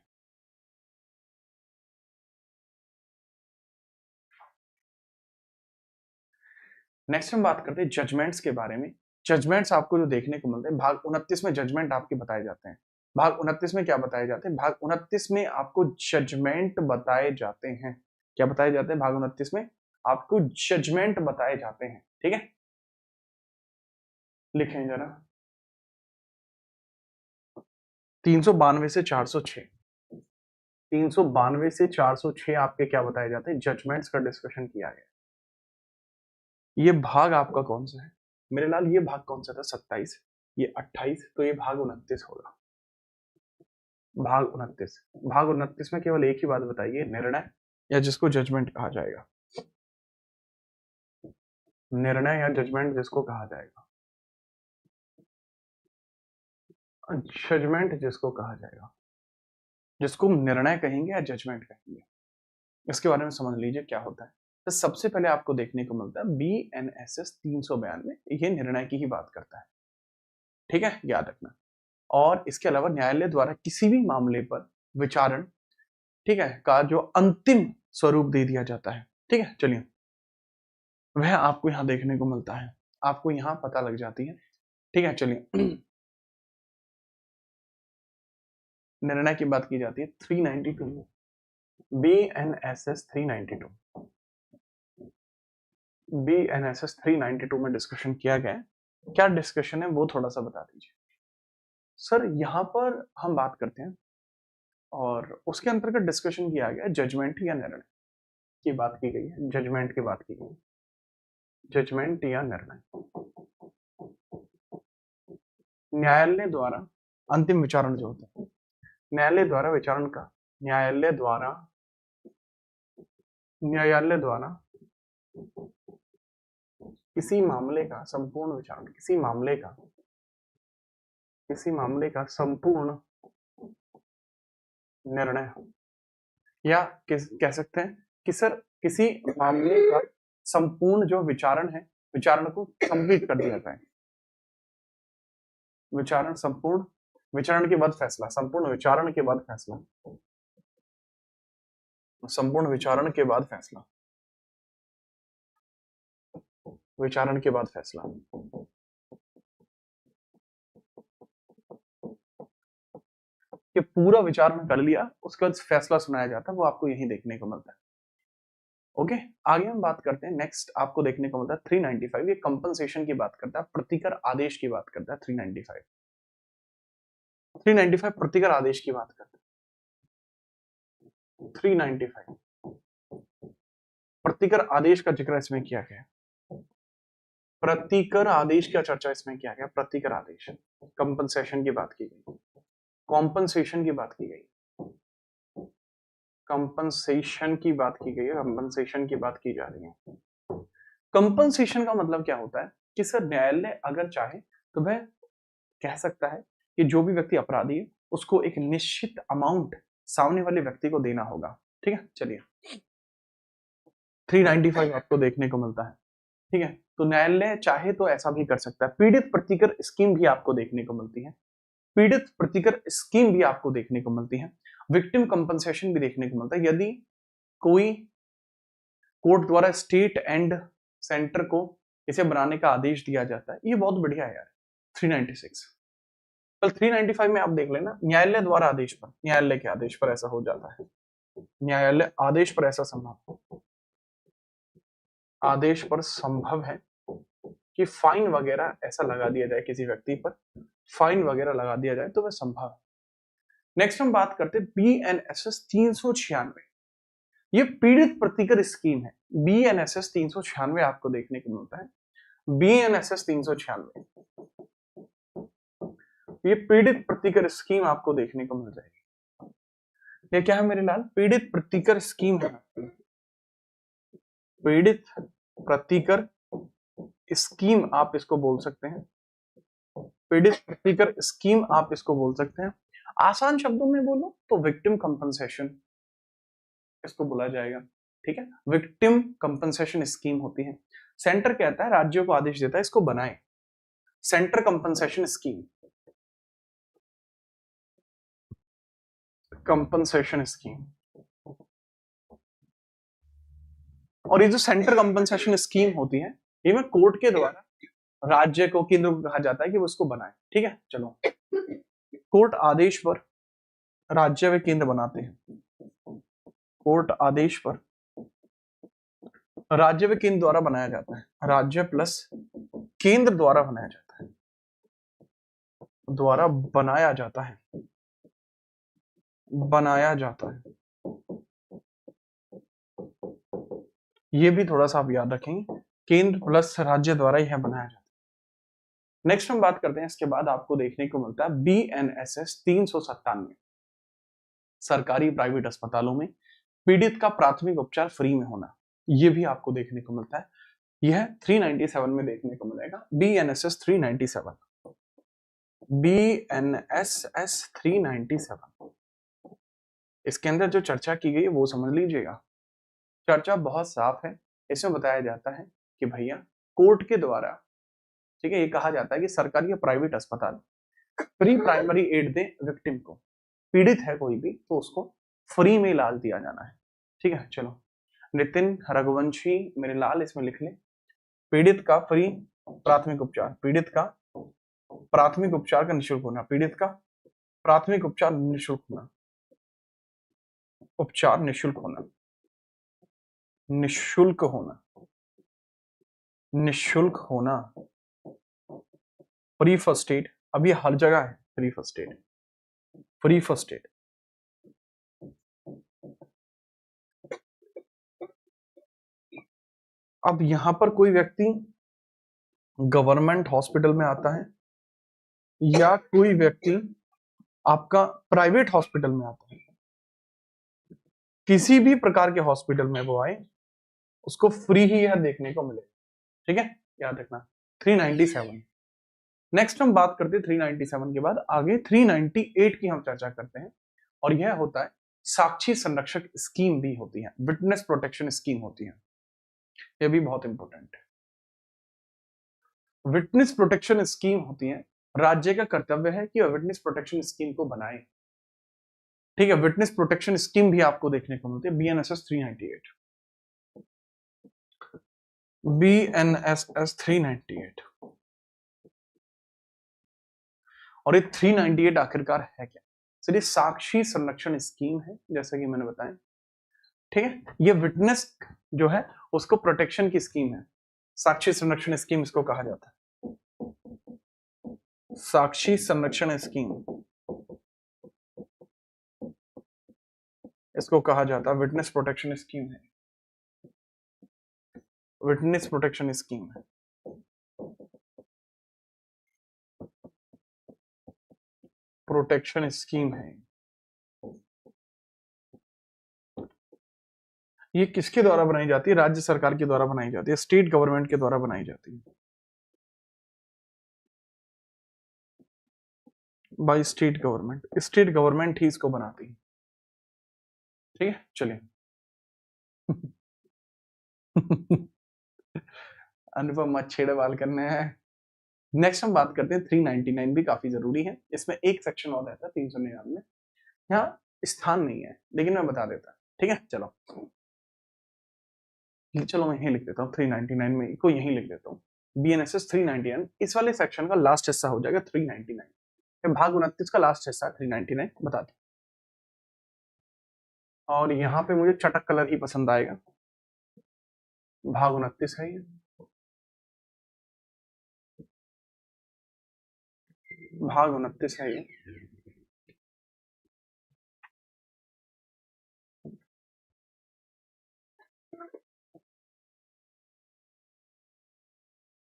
नेक्स्ट हम बात करते हैं जजमेंट्स के बारे में। जजमेंट्स आपको जो देखने को मिलते हैं, भाग 29 में जजमेंट आपके बताए जाते हैं। भाग 29 में क्या बताए जाते हैं? भाग 29 में आपको जजमेंट बताए जाते हैं। क्या बताए जाते हैं? भाग 29 में आपको जजमेंट बताए जाते हैं। ठीक है, लिखें जरा, 392 से 406, 392 से 406 आपके क्या बताए जाते हैं? जजमेंट्स का डिस्कशन किया गया। ये भाग आपका कौन सा है मेरे लाल? ये भाग कौन सा था? 27, ये 28, तो ये भाग 29 होगा। भाग 29 में केवल एक ही बात बताइए, निर्णय या जिसको जजमेंट कहा जाएगा, निर्णय या जजमेंट जिसको कहा जाएगा, जजमेंट जिसको कहा जाएगा, जिसको निर्णय कहेंगे या जजमेंट कहेंगे, इसके बारे में समझ लीजिए क्या होता है। तो सबसे पहले आपको देखने को मिलता है BNSS 392, ये निर्णय की ही बात करता है। ठीक है, याद रखना। और इसके अलावा न्यायालय द्वारा किसी भी मामले पर विचारण, ठीक है, का जो अंतिम स्वरूप दे दिया जाता है। ठीक है, चलिए, वह आपको यहाँ देखने को मिलता है, आपको यहाँ पता लग जाती है। ठीक है, चलिए, निर्णय की बात की जाती है 392 में, BNSS 392, BNSS 392 में डिस्कशन किया गया है। क्या डिस्कशन है वो थोड़ा सा बता दीजिए सर। यहाँ पर हम बात करते हैं और उसके अंतर्गत डिस्कशन किया गया जजमेंट या निर्णय की बात की गई है, जजमेंट की बात की गई, जजमेंट या निर्णय, न्यायालय द्वारा अंतिम विचारण जो होता है, न्यायालय द्वारा विचारण का, न्यायालय द्वारा किसी मामले का संपूर्ण विचारण, किसी मामले का संपूर्ण निर्णय, या कह सकते हैं कि सर किसी मामले का संपूर्ण जो विचारण है, विचारण को कंप्लीट कर दिया जाए, विचारण, संपूर्ण विचारण के बाद फैसला, संपूर्ण विचारण के बाद फैसला, संपूर्ण विचारण के बाद फैसला, विचारण के बाद फैसला। कि पूरा विचारण कर लिया, उसके बाद फैसला सुनाया जाता है, वो आपको यही देखने को मिलता है। ओके, आगे हम बात करते हैं। नेक्स्ट आपको देखने को मिलता है 395, ये कंपनसेशन की बात करता है, प्रतिकर आदेश की बात करता है। 395 प्रतिकर आदेश की बात करता है। 395 प्रतिकर आदेश का जिक्र इसमें किया गया, प्रतिकर आदेश का चर्चा इसमें किया गया, प्रतिकर आदेश, कंपनसेशन की बात की गई, कॉम्पनसेशन की बात की गई, कंपनसेशन की बात की गई है, कंपनसेशन की बात की जा रही है। कंपनसेशन का मतलब क्या होता है कि सर न्यायालय अगर चाहे तो वह कह सकता है कि जो भी व्यक्ति अपराधी है उसको एक निश्चित अमाउंट सामने वाले व्यक्ति को देना होगा। ठीक है, चलिए, 395 आपको देखने को मिलता है। ठीक है, तो न्यायालय चाहे तो ऐसा भी कर सकता है। पीड़ित प्रतिकर स्कीम भी आपको देखने को मिलती है, पीड़ित प्रतिकर स्कीम भी आपको देखने को मिलती है, विक्टिम कंपनसेशन भी देखने को मिलता है। यदि कोई कोर्ट द्वारा स्टेट एंड सेंटर को इसे बनाने का आदेश दिया जाता है, ये बहुत बढ़िया है यार। 396 कल 395 में आप देख लेना, न्यायालय द्वारा आदेश पर, न्यायालय के आदेश पर ऐसा हो जाता है, न्यायालय आदेश पर ऐसा संभव, आदेश पर संभव है कि फाइन वगैरह ऐसा लगा दिया जाए, किसी व्यक्ति पर फाइन वगैरह लगा दिया जाए, तो वह संभव है। नेक्स्ट हम बात करते हैं BNSS 396, ये पीड़ित प्रतिकर स्कीम है। BNSS 396 आपको देखने को मिलता है, BNSS 396, ये पीड़ित प्रतिकर स्कीम आपको देखने को मिल जाएगी। ये क्या है मेरे लाल? पीड़ित प्रतिकर स्कीम है, पीड़ित प्रतिकर स्कीम आप इसको बोल सकते हैं, पीड़ित प्रतिकर स्कीम आप इसको बोल सकते हैं। आसान शब्दों में बोलो तो विक्टिम कंपनसेशन इसको बोला जाएगा। ठीक है, विक्टिम कंपनसेशन स्कीम होती है। सेंटर कहता है, राज्यों को आदेश देता है इसको बनाए, centre compensation scheme, compensation scheme. और ये जो सेंटर कंपनसेशन स्कीम होती है, ये में कोर्ट के द्वारा राज्य को, केंद्र को कहा जाता है कि वो इसको बनाए। ठीक है, चलो, कोर्ट आदेश पर राज्य व केंद्र बनाते हैं, कोर्ट आदेश पर राज्य व केंद्र द्वारा बनाया जाता है, राज्य प्लस केंद्र द्वारा बनाया जाता है, द्वारा बनाया जाता है, बनाया जाता है। ये भी थोड़ा सा आप याद रखेंगे, केंद्र प्लस राज्य द्वारा यह बनाया जाता है। नेक्स्ट हम बात करते हैं, इसके बाद आपको देखने को मिलता है BNSS 397, सरकारी प्राइवेट अस्पतालों में पीड़ित का प्राथमिक उपचार फ्री में होना, ये भी आपको देखने को मिलता है। यह 397 में देखने को मिलेगा, BNSS 397, BNSS 397। इसके अंदर जो चर्चा की गई है वो समझ लीजिएगा, चर्चा बहुत साफ है। इसमें बताया जाता है कि भैया कोर्ट के द्वारा, ठीक है, ये कहा जाता है कि सरकारी या प्राइवेट अस्पताल फ्री प्राइमरी एड दे विक्टिम को, पीड़ित है कोई भी तो उसको फ्री में इलाज दिया जाना है। ठीक है, चलो नितिन रघुवंशी मेरे लाल इसमें लिख ले। पीड़ित का फ्री प्राथमिक उपचार, पीड़ित का प्राथमिक उपचार का निःशुल्क होना, पीड़ित का प्राथमिक उपचार निःशुल्क होना, उपचार निःशुल्क होना, निःशुल्क होना, निःशुल्क होना, फ्री फर्स्ट एड। अब ये हर जगह है free first aid, free first aid. अब यहां पर कोई व्यक्ति गवर्नमेंट हॉस्पिटल में आता है या कोई व्यक्ति आपका प्राइवेट हॉस्पिटल में आता है, किसी भी प्रकार के हॉस्पिटल में वो आए उसको फ्री ही यह देखने को मिले। ठीक है, याद रखना 397। नेक्स्ट हम बात करते हैं 397 के बाद आगे 398 की हम चर्चा करते हैं, और यह होता है साक्षी संरक्षक स्कीम भी होती है, विटनेस प्रोटेक्शन स्कीम होती है, यह भी बहुत इंपॉर्टेंट है। विटनेस प्रोटेक्शन स्कीम होती है, राज्य का कर्तव्य है कि विटनेस प्रोटेक्शन स्कीम को बनाए। ठीक है, विटनेस प्रोटेक्शन स्कीम भी आपको देखने को मिलती है BNSS 398, BNSS 398। और ये 398 आखिरकार है क्या? चलिए, साक्षी संरक्षण स्कीम है जैसा कि मैंने बताया। ठीक है, ये विटनेस जो है उसको प्रोटेक्शन की स्कीम है, साक्षी संरक्षण स्कीम इसको कहा जाता है, साक्षी संरक्षण स्कीम इसको कहा जाता है, विटनेस प्रोटेक्शन स्कीम है, विटनेस प्रोटेक्शन स्कीम है, प्रोटेक्शन स्कीम है। ये किसके द्वारा बनाई जाती है? राज्य सरकार के द्वारा बनाई जाती है, स्टेट गवर्नमेंट के द्वारा बनाई जाती है, by state government, state government ही इसको बनाती है। ठीक है, चलिए अनुपम मत छेड़े बाल करने हैं। नेक्स्ट हम बात करते हैं 399, भी काफी जरूरी है, इसमें एक सेक्शन और रहता है 399 में, यहाँ स्थान नहीं है लेकिन मैं बता देता। ठीक है, चलो मैं यहीं लिख देता हूँ 399 में को यहीं लिख देता हूँ, BNSS 399 इस वाले सेक्शन का लास्ट हिस्सा हो जाएगा 399, भाग 29 का लास्ट हिस्सा 399 बता दो। और यहाँ पे मुझे चटक कलर ही पसंद आएगा, भाग 29 है ये, भाग 29 है ये।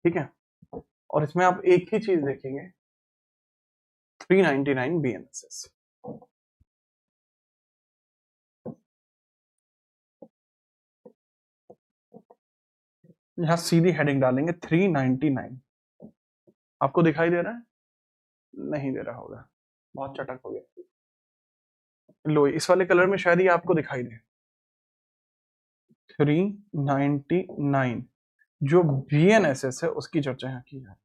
ठीक है, और इसमें आप एक ही चीज देखेंगे 399 BNSS, यहां सीधी हेडिंग डालेंगे 399। आपको दिखाई दे रहा है? नहीं दे रहा होगा, बहुत चटक हो गया। लो, इस वाले कलर में शायद ये आपको दिखाई दे 399, जो BNSS है उसकी चर्चा यहाँ की है,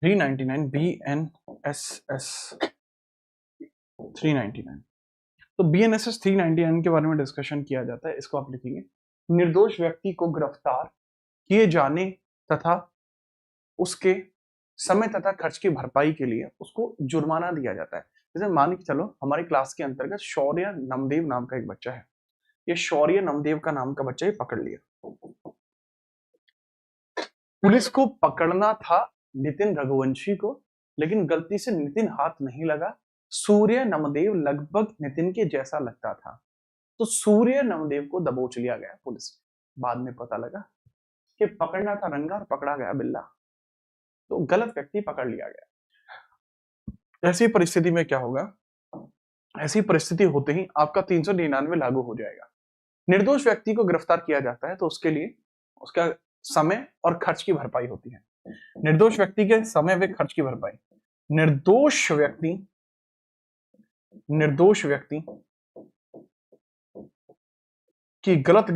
399 BNSS 399। तो BNSS 399 के बारे में डिस्कशन किया जाता है, इसको आप लिखेंगे, निर्दोष व्यक्ति को गिरफ्तार किए जाने तथा उसके समय तथा खर्च की भरपाई के लिए उसको जुर्माना दिया जाता है। जैसे मान के चलो हमारी क्लास के अंतर्गत शौर्य नमदेव नाम का एक बच्चा है, ये शौर्य नमदेव का नाम का बच्चा ही पकड़ लिया, पुलिस को पकड़ना था नितिन रघुवंशी को, लेकिन गलती से नितिन हाथ नहीं लगा, सूर्य नमदेव लगभग नितिन के जैसा लगता था, तो सूर्य नमदेव को दबोच लिया गया पुलिस। बाद में पता लगा कि पकड़ना था रंगा और पकड़ा गया बिल्ला, तो गलत व्यक्ति पकड़ लिया गया। ऐसी परिस्थिति में क्या होगा? ऐसी परिस्थिति होते ही आपका 399 लागू हो जाएगा। निर्दोष व्यक्ति को गिरफ्तार किया जाता है तो उसके लिए उसका समय और खर्च की भरपाई होती है। निर्दोष व्यक्ति के समय व खर्च की भरपाई, निर्दोष व्यक्ति की गलत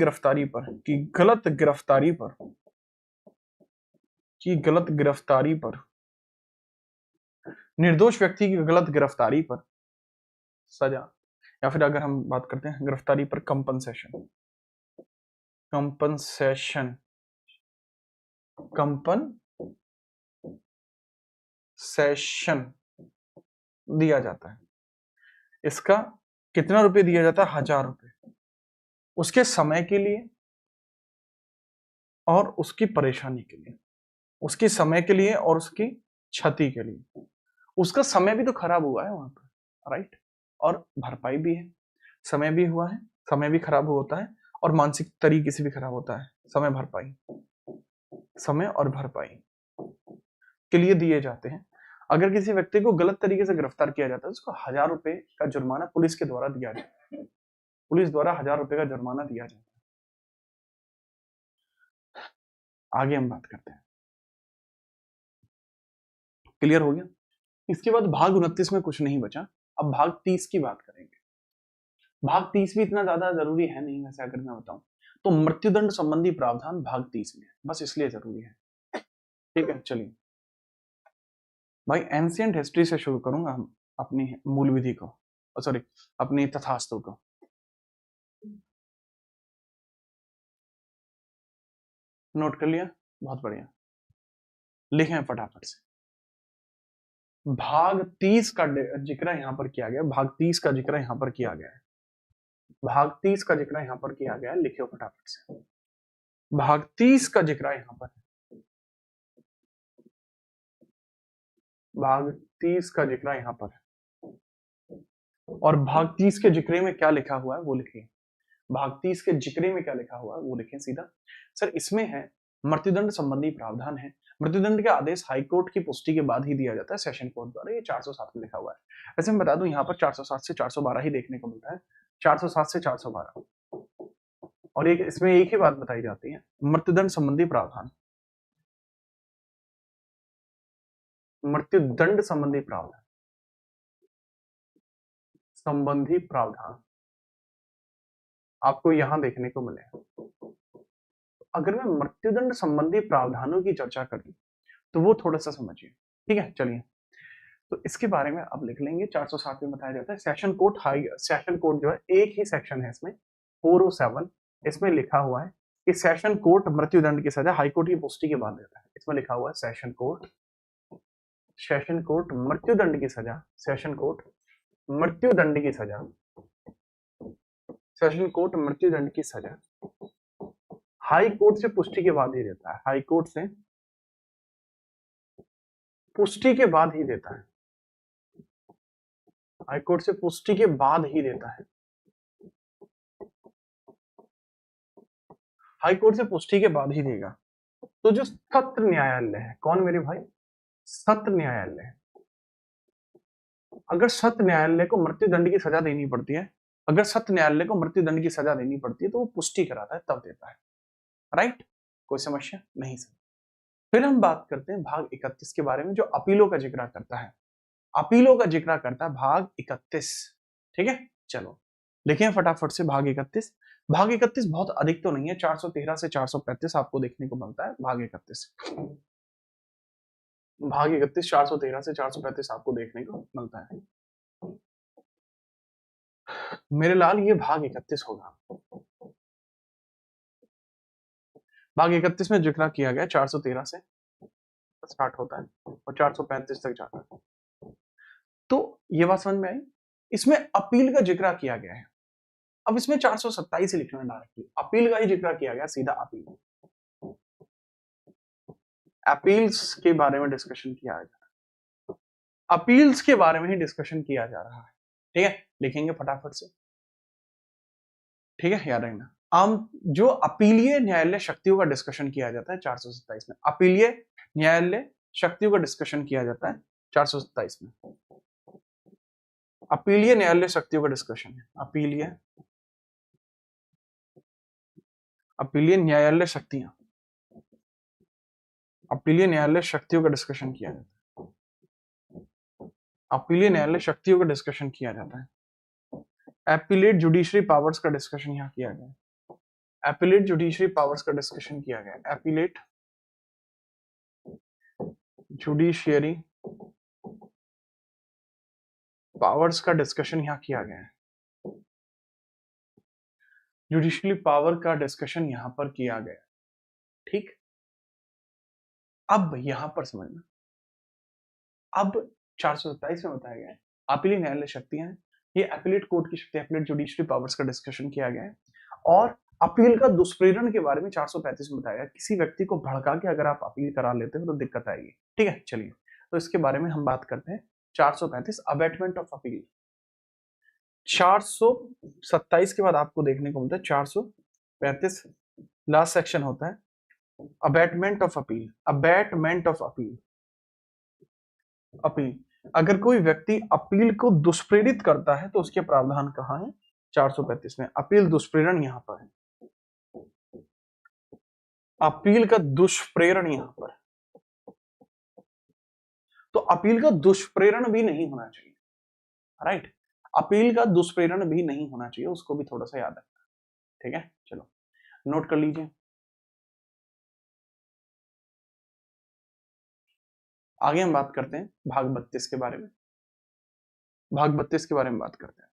गिरफ्तारी पर निर्दोष व्यक्ति की गलत गिरफ्तारी पर सजा, या फिर अगर हम बात करते हैं गिरफ्तारी पर कंपनसेशन, कंपनसेशन, कंपनसेशन दिया जाता है। इसका कितना रुपए दिया जाता है? 1000 रुपए, उसके समय के लिए और उसकी परेशानी के लिए, उसके समय के लिए और उसकी क्षति के लिए। उसका समय भी तो खराब हुआ है वहां पर, राइट, और भरपाई भी है। समय भी हुआ है, समय भी खराब होता है और मानसिक तरीके से भी खराब होता है। समय भरपाई, समय और भरपाई के लिए दिए जाते हैं। अगर किसी व्यक्ति को गलत तरीके से गिरफ्तार किया जाता है उसको 1000 रुपए का जुर्माना पुलिस के द्वारा दिया जाता है। पुलिस द्वारा 1000 रुपए का जुर्माना दिया जाता है। आगे हम बात करते हैं। क्लियर हो गया? इसके बाद भाग 29 में कुछ नहीं बचा, अब भाग 30 की बात करेंगे। भाग 30 भी इतना ज्यादा जरूरी है नहीं वैसे, अगर मैं बताऊं तो मृत्युदंड संबंधी प्रावधान भाग 30 में है, बस इसलिए जरूरी है। ठीक है, चलिए भाई एंशियंट हिस्ट्री से शुरू करूंगा हम अपनी मूल विधि को, सॉरी अपनी तथास्तु को। नोट कर लिया? बहुत बढ़िया, लिखें फटाफट से। भाग 30 का जिक्र यहां पर किया गया, भाग 30 का जिक्र यहां पर किया गया है, भाग 30 का जिक्र यहां पर किया गया है, लिखियो फटाफट से। भाग 30 का जिक्र यहां पर, भाग 30 का जिक्र यहां पर, और भाग 30 के जिक्रे में क्या लिखा हुआ है वो लिखिए। भाग 30 के जिक्रे में क्या लिखा हुआ है वो लिखें सीधा। सर इसमें है मृत्युदंड संबंधी प्रावधान है। मृत्युदंड का आदेश हाईकोर्ट की पुष्टि के बाद ही दिया जाता है सेशन कोर्ट द्वारा। ये 407 में लिखा हुआ है। वैसे मैं बता दूं यहाँ पर 407 से 412 ही देखने को मिलता है, 407 से 412। और एक इसमें एक ही बात बताई जाती है, मृत्युदंड संबंधी प्रावधान, मृत्युदंड संबंधी प्रावधान, संबंधी प्रावधान आपको यहां देखने को मिलेगा। अगर मैं मृत्युदंड संबंधी प्रावधानों की चर्चा करूं तो वो थोड़ा सा समझिए। ठीक है, चलिए तो इसके बारे में अब लिख लेंगे। 407 में बताया जाता है session court, high session court जो है एक ही सेक्शन है इसमें, 407, इसमें लिखा हुआ है कि सेशन कोर्ट मृत्युदंड की सजा हाईकोर्ट की पुष्टि के बाद देता है। इसमें लिखा हुआ है सेशन कोर्ट, सेशन कोर्ट मृत्युदंड की सजा, सेशन कोर्ट मृत्युदंड की सजा, सेशन कोर्ट मृत्युदंड की सजा हाई कोर्ट से पुष्टि के बाद ही देता है, हाई कोर्ट से पुष्टि के बाद ही देता है, हाई कोर्ट से पुष्टि के बाद ही देता है। हाई कोर्ट से पुष्टि के बाद ही देगा। तो जो सत्र न्यायालय है, कौन मेरे भाई? सत्र न्यायालय। अगर सत्र न्यायालय को मृत्युदंड की सजा देनी पड़ती है, अगर सत्र न्यायालय को मृत्युदंड की सजा देनी पड़ती है तो वो पुष्टि कराता है तब देता है, राइट? कोई समस्या नहीं सर। फिर हम बात करते हैं भाग 31 के बारे में, जो अपीलों का जिक्र करता है, अपीलों का जिक्र करता है भाग 31। ठीक है, चलो लिखें फटाफट से भाग 31। भाग 31 बहुत अधिक तो नहीं है, 413 से 435 आपको देखने को मिलता है भाग 31। भाग 31 413 से 435 आपको देखने को मिलता है मेरे लाल, ये भाग 31 होगा। भाग 31 में जिक्र किया गया 413 से स्टार्ट होता है और 435 तक जाता है। तो ये बात समझ में आई? इसमें अपील का जिक्र किया गया है। अब इसमें 427 से लिखना डायरेक्टली, अपील का ही जिक्र किया गया, सीधा अपील, अपील्स के बारे में डिस्कशन किया जा रहा है, अपील्स के बारे में ही डिस्कशन किया जा रहा है। ठीक है, लिखेंगे फटाफट से। ठीक है, याद रखना। आम जो अपीलीय न्यायालय शक्तियों का डिस्कशन किया जाता है 427 में, अपीलीय न्यायालय शक्तियों का डिस्कशन किया जाता है 427 में। अपीलीय न्यायालय शक्तियों का डिस्कशन है, अपीलीय, अपीलीय न्यायालय शक्तियां, अपीलीय न्यायालय शक्तियों का डिस्कशन किया जाता है, अपीलीय न्यायालय शक्तियों का डिस्कशन किया जाता है। एपिलेट जुडिशरी पावर्स का डिस्कशन यहाँ किया गया, एपिलेट जुडिशरी पावर्स का डिस्कशन किया गया, एपिलेट जुडिशियरी पावर्स का डिस्कशन यहाँ किया गया है, जुडिशियली पावर का डिस्कशन यहाँ पर किया गया। ठीक, अब यहां पर समझना, अब 427 में बताया गया है अपीली न्यायालय शक्तियां हैं, ये अपीलेट कोर्ट की शक्ति, अपीलेट जुडिशरी पावर्स का डिस्कशन किया गया है। और अपील का दुष्प्रेरण के बारे में 435 में बताया गया, किसी व्यक्ति को भड़का के अगर आप अपील करा लेते हो तो दिक्कत आएगी। ठीक है, चलिए तो इसके बारे में हम बात करते हैं। 435 अबेटमेंट ऑफ अपील। 427 के बाद आपको देखने को मिलता है 435 लास्ट सेक्शन होता है abatement of appeal. Abatement of appeal, appeal, अगर कोई व्यक्ति अपील को दुष्प्रेरित करता है तो उसके प्रावधान कहां है? 435 में। अपील दुष्प्रेरण यहां पर है, अपील का दुष्प्रेरण यहां पर, तो अपील का दुष्प्रेरण भी नहीं होना चाहिए। राइट, अपील का दुष्प्रेरण भी नहीं होना चाहिए, उसको भी थोड़ा सा याद रखना। ठीक है, चलो नोट कर लीजिए। आगे हम बात करते हैं भाग 32 के बारे में। भाग 32 के बारे में बात करते हैं।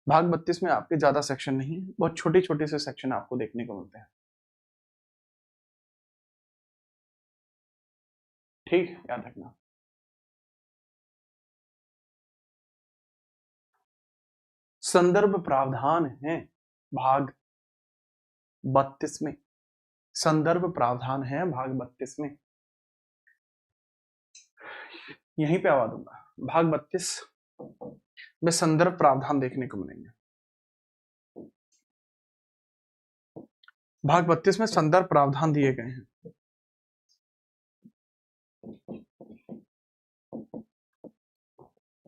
भाग 32 में आपके ज्यादा सेक्शन नहीं है, बहुत छोटे छोटे से सेक्शन आपको देखने को मिलते हैं। ठीक, याद रखना। संदर्भ प्रावधान है भाग 32 में, संदर्भ प्रावधान है भाग 32 में, यहीं पे आवा दूंगा। भाग 32 में संदर्भ प्रावधान देखने को मिलेंगे। भाग 32 में संदर्भ प्रावधान दिए गए हैं।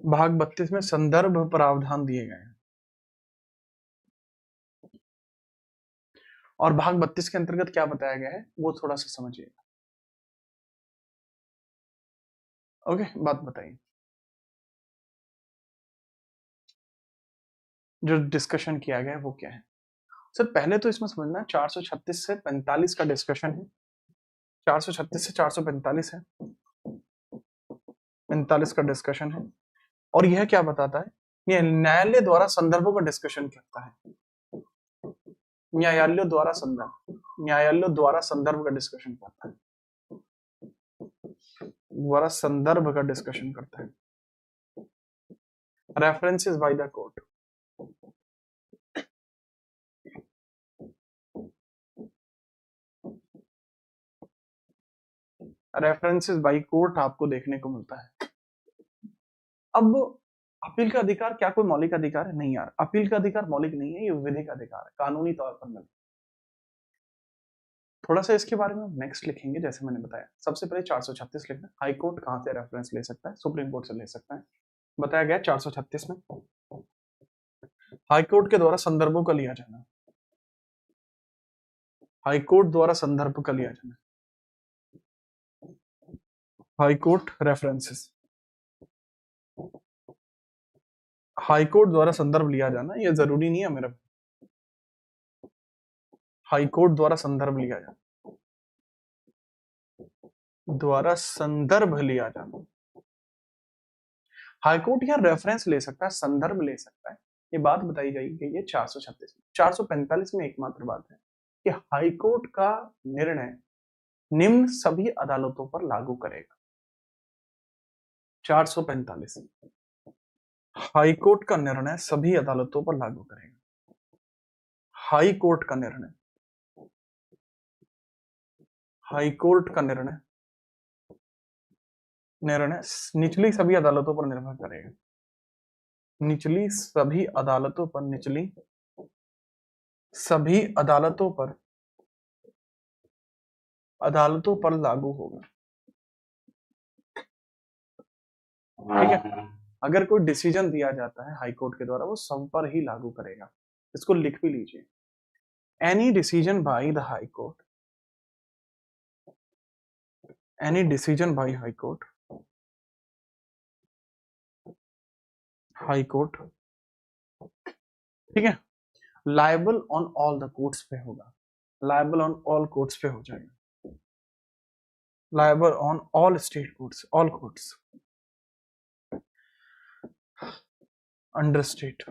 भाग 32 में संदर्भ प्रावधान दिए गए हैं, और भाग 32 के अंतर्गत क्या बताया गया है वो थोड़ा सा समझिएगा। ओके, बात बताइए। जो डिस्कशन किया गया है वो क्या है? सर पहले तो इसमें समझना 436 से 45 का डिस्कशन है, 436 से 445 है, 45 का डिस्कशन है। और यह क्या बताता है? यह न्यायालय द्वारा संदर्भों का डिस्कशन करता है, न्यायालयों द्वारा संदर्भ, न्यायालयों द्वारा संदर्भ का डिस्कशन करता है, द्वारा संदर्भ का डिस्कशन करता है। References by the court, references by court आपको देखने को मिलता है। अब अपील का अधिकार क्या कोई मौलिक अधिकार है? नहीं यार, अपील का अधिकार मौलिक नहीं है, ये विधिक अधिकार है, कानूनी तौर पर मिलता है। थोड़ा सा इसके बारे में नेक्स्ट लिखेंगे, जैसे मैंने बताया। सबसे पहले 436 लिखना, हाई कोर्ट कहां से रेफरेंस ले सकता है? सुप्रीम कोर्ट से ले सकता है, बताया गया 436 में। हाई कोर्ट के द्वारा संदर्भों का लिया जाना, हाई कोर्ट द्वारा संदर्भ का लिया जाना, high court references, high court द्वारा संदर्भ लिया जाना, ये जरूरी नहीं है मेरा, हाई कोर्ट द्वारा संदर्भ लिया जाना, द्वारा संदर्भ लिया जाना। हाईकोर्ट यहाँ रेफरेंस ले सकता है, संदर्भ ले सकता है, ये बात बताई गई है 436 में। 445 में एकमात्र बात है कि हाईकोर्ट का निर्णय निम्न सभी अदालतों पर लागू करेगा। 445 हाईकोर्ट का निर्णय सभी अदालतों पर लागू करेगा। हाईकोर्ट का निर्णय, हाईकोर्ट का निर्णय निचली सभी अदालतों पर निर्भर करेगा, निचली सभी अदालतों पर, निचली सभी अदालतों पर लागू होगा। ठीक है, अगर कोई डिसीजन दिया जाता है हाई कोर्ट के द्वारा, वो सब पर ही लागू करेगा। इसको लिख भी लीजिए, any decision by the high court, any decision by high court, high court, ठीक है, liable on all the courts पे होगा, लायबल ऑन ऑल कोर्ट्स पे हो जाएगा, liable on all state courts, all courts. Under state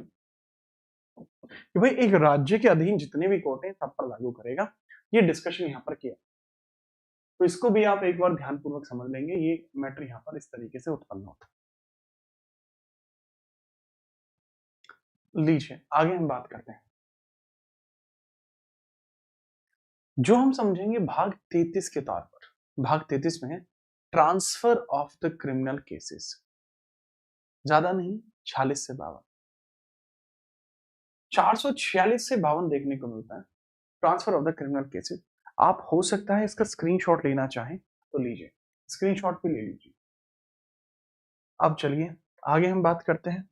कि भाई एक राज्य के अधीन जितने भी कोर्ट हैं सब पर लागू करेगा। ये डिस्कशन यहाँ पर किया, तो इसको भी आप एक बार ध्यानपूर्वक समझ लेंगे। ये मैटर यहाँ पर इस तरीके से उत्पन्न होता है। लीजिए आगे हम बात करते हैं। जो हम समझेंगे भाग 33 के तौर पर। भाग 33 में है transfer of the criminal cases, ज्यादा नहीं 46 से 52, 446 से 52 देखने को मिलता है transfer of the criminal cases. आप हो सकता है इसका स्क्रीनशॉट लेना चाहें तो लीजिए, स्क्रीनशॉट भी ले लीजिए। अब चलिए आगे हम बात करते हैं।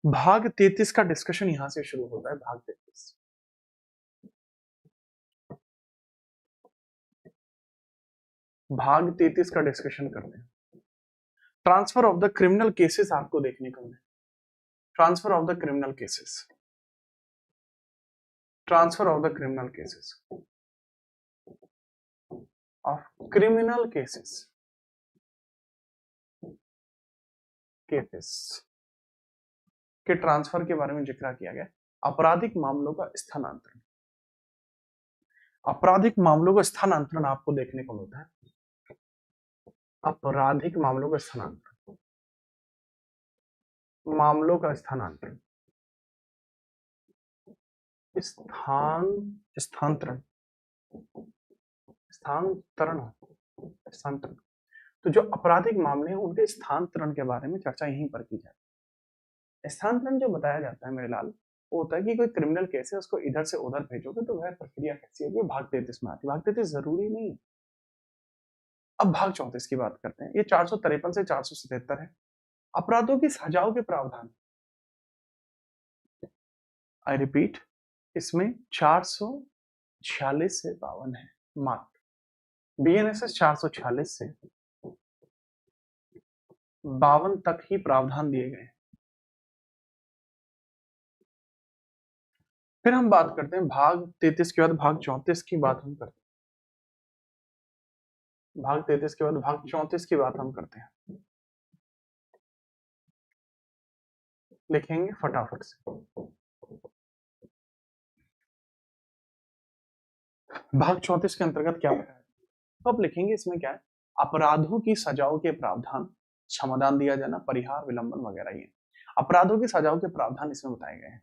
भाग 33 का डिस्कशन यहां से शुरू होता है। भाग 33, भाग 33 का डिस्कशन करते हैं। Transfer of the criminal cases आपको देखने को मिले। Transfer of the criminal cases, transfer of the criminal cases, of criminal cases, cases के ट्रांसफर के बारे में जिक्र किया गया। आपराधिक मामलों का स्थानांतरण, आपराधिक मामलों का स्थानांतरण आपको देखने को मिलता है। आपराधिक मामलों का स्थानांतरण, मामलों का स्थानांतरण, स्थानांतरण, स्थानांतरण, स्थानांतरण। तो जो आपराधिक मामले हैं उनके स्थानांतरण के बारे में चर्चा यहीं पर की जाती है। स्थानांतरण जो बताया जाता है मेरे लाल, वो होता है कि कोई क्रिमिनल केस है उसको इधर से उधर भेजोगे तो वह प्रक्रिया कैसी होगी, भाग 33 में आती है। भाग 33 जरूरी नहीं है। अब भाग 34 की बात करते हैं। ये 453 से 477 है। अपराधों की सजाओं के प्रावधान, आई रिपीट, इसमें 446 से 52 है मात्र। बीएनएसएस 446 से 52 तक ही प्रावधान दिए गए। फिर हम बात करते हैं भाग 33 के बाद भाग 34 की बात हम करते हैं। भाग 33 के बाद भाग 34 की बात हम करते हैं। लिखेंगे फटाफट से। भाग 34 के अंतर्गत क्या बताया, तो आप लिखेंगे इसमें क्या है, अपराधों की सजाओं के प्रावधान, क्षमादान दिया जाना, परिहार, विलंबन वगैरह। ये अपराधों की सजाओं के प्रावधान इसमें बताए गए हैं।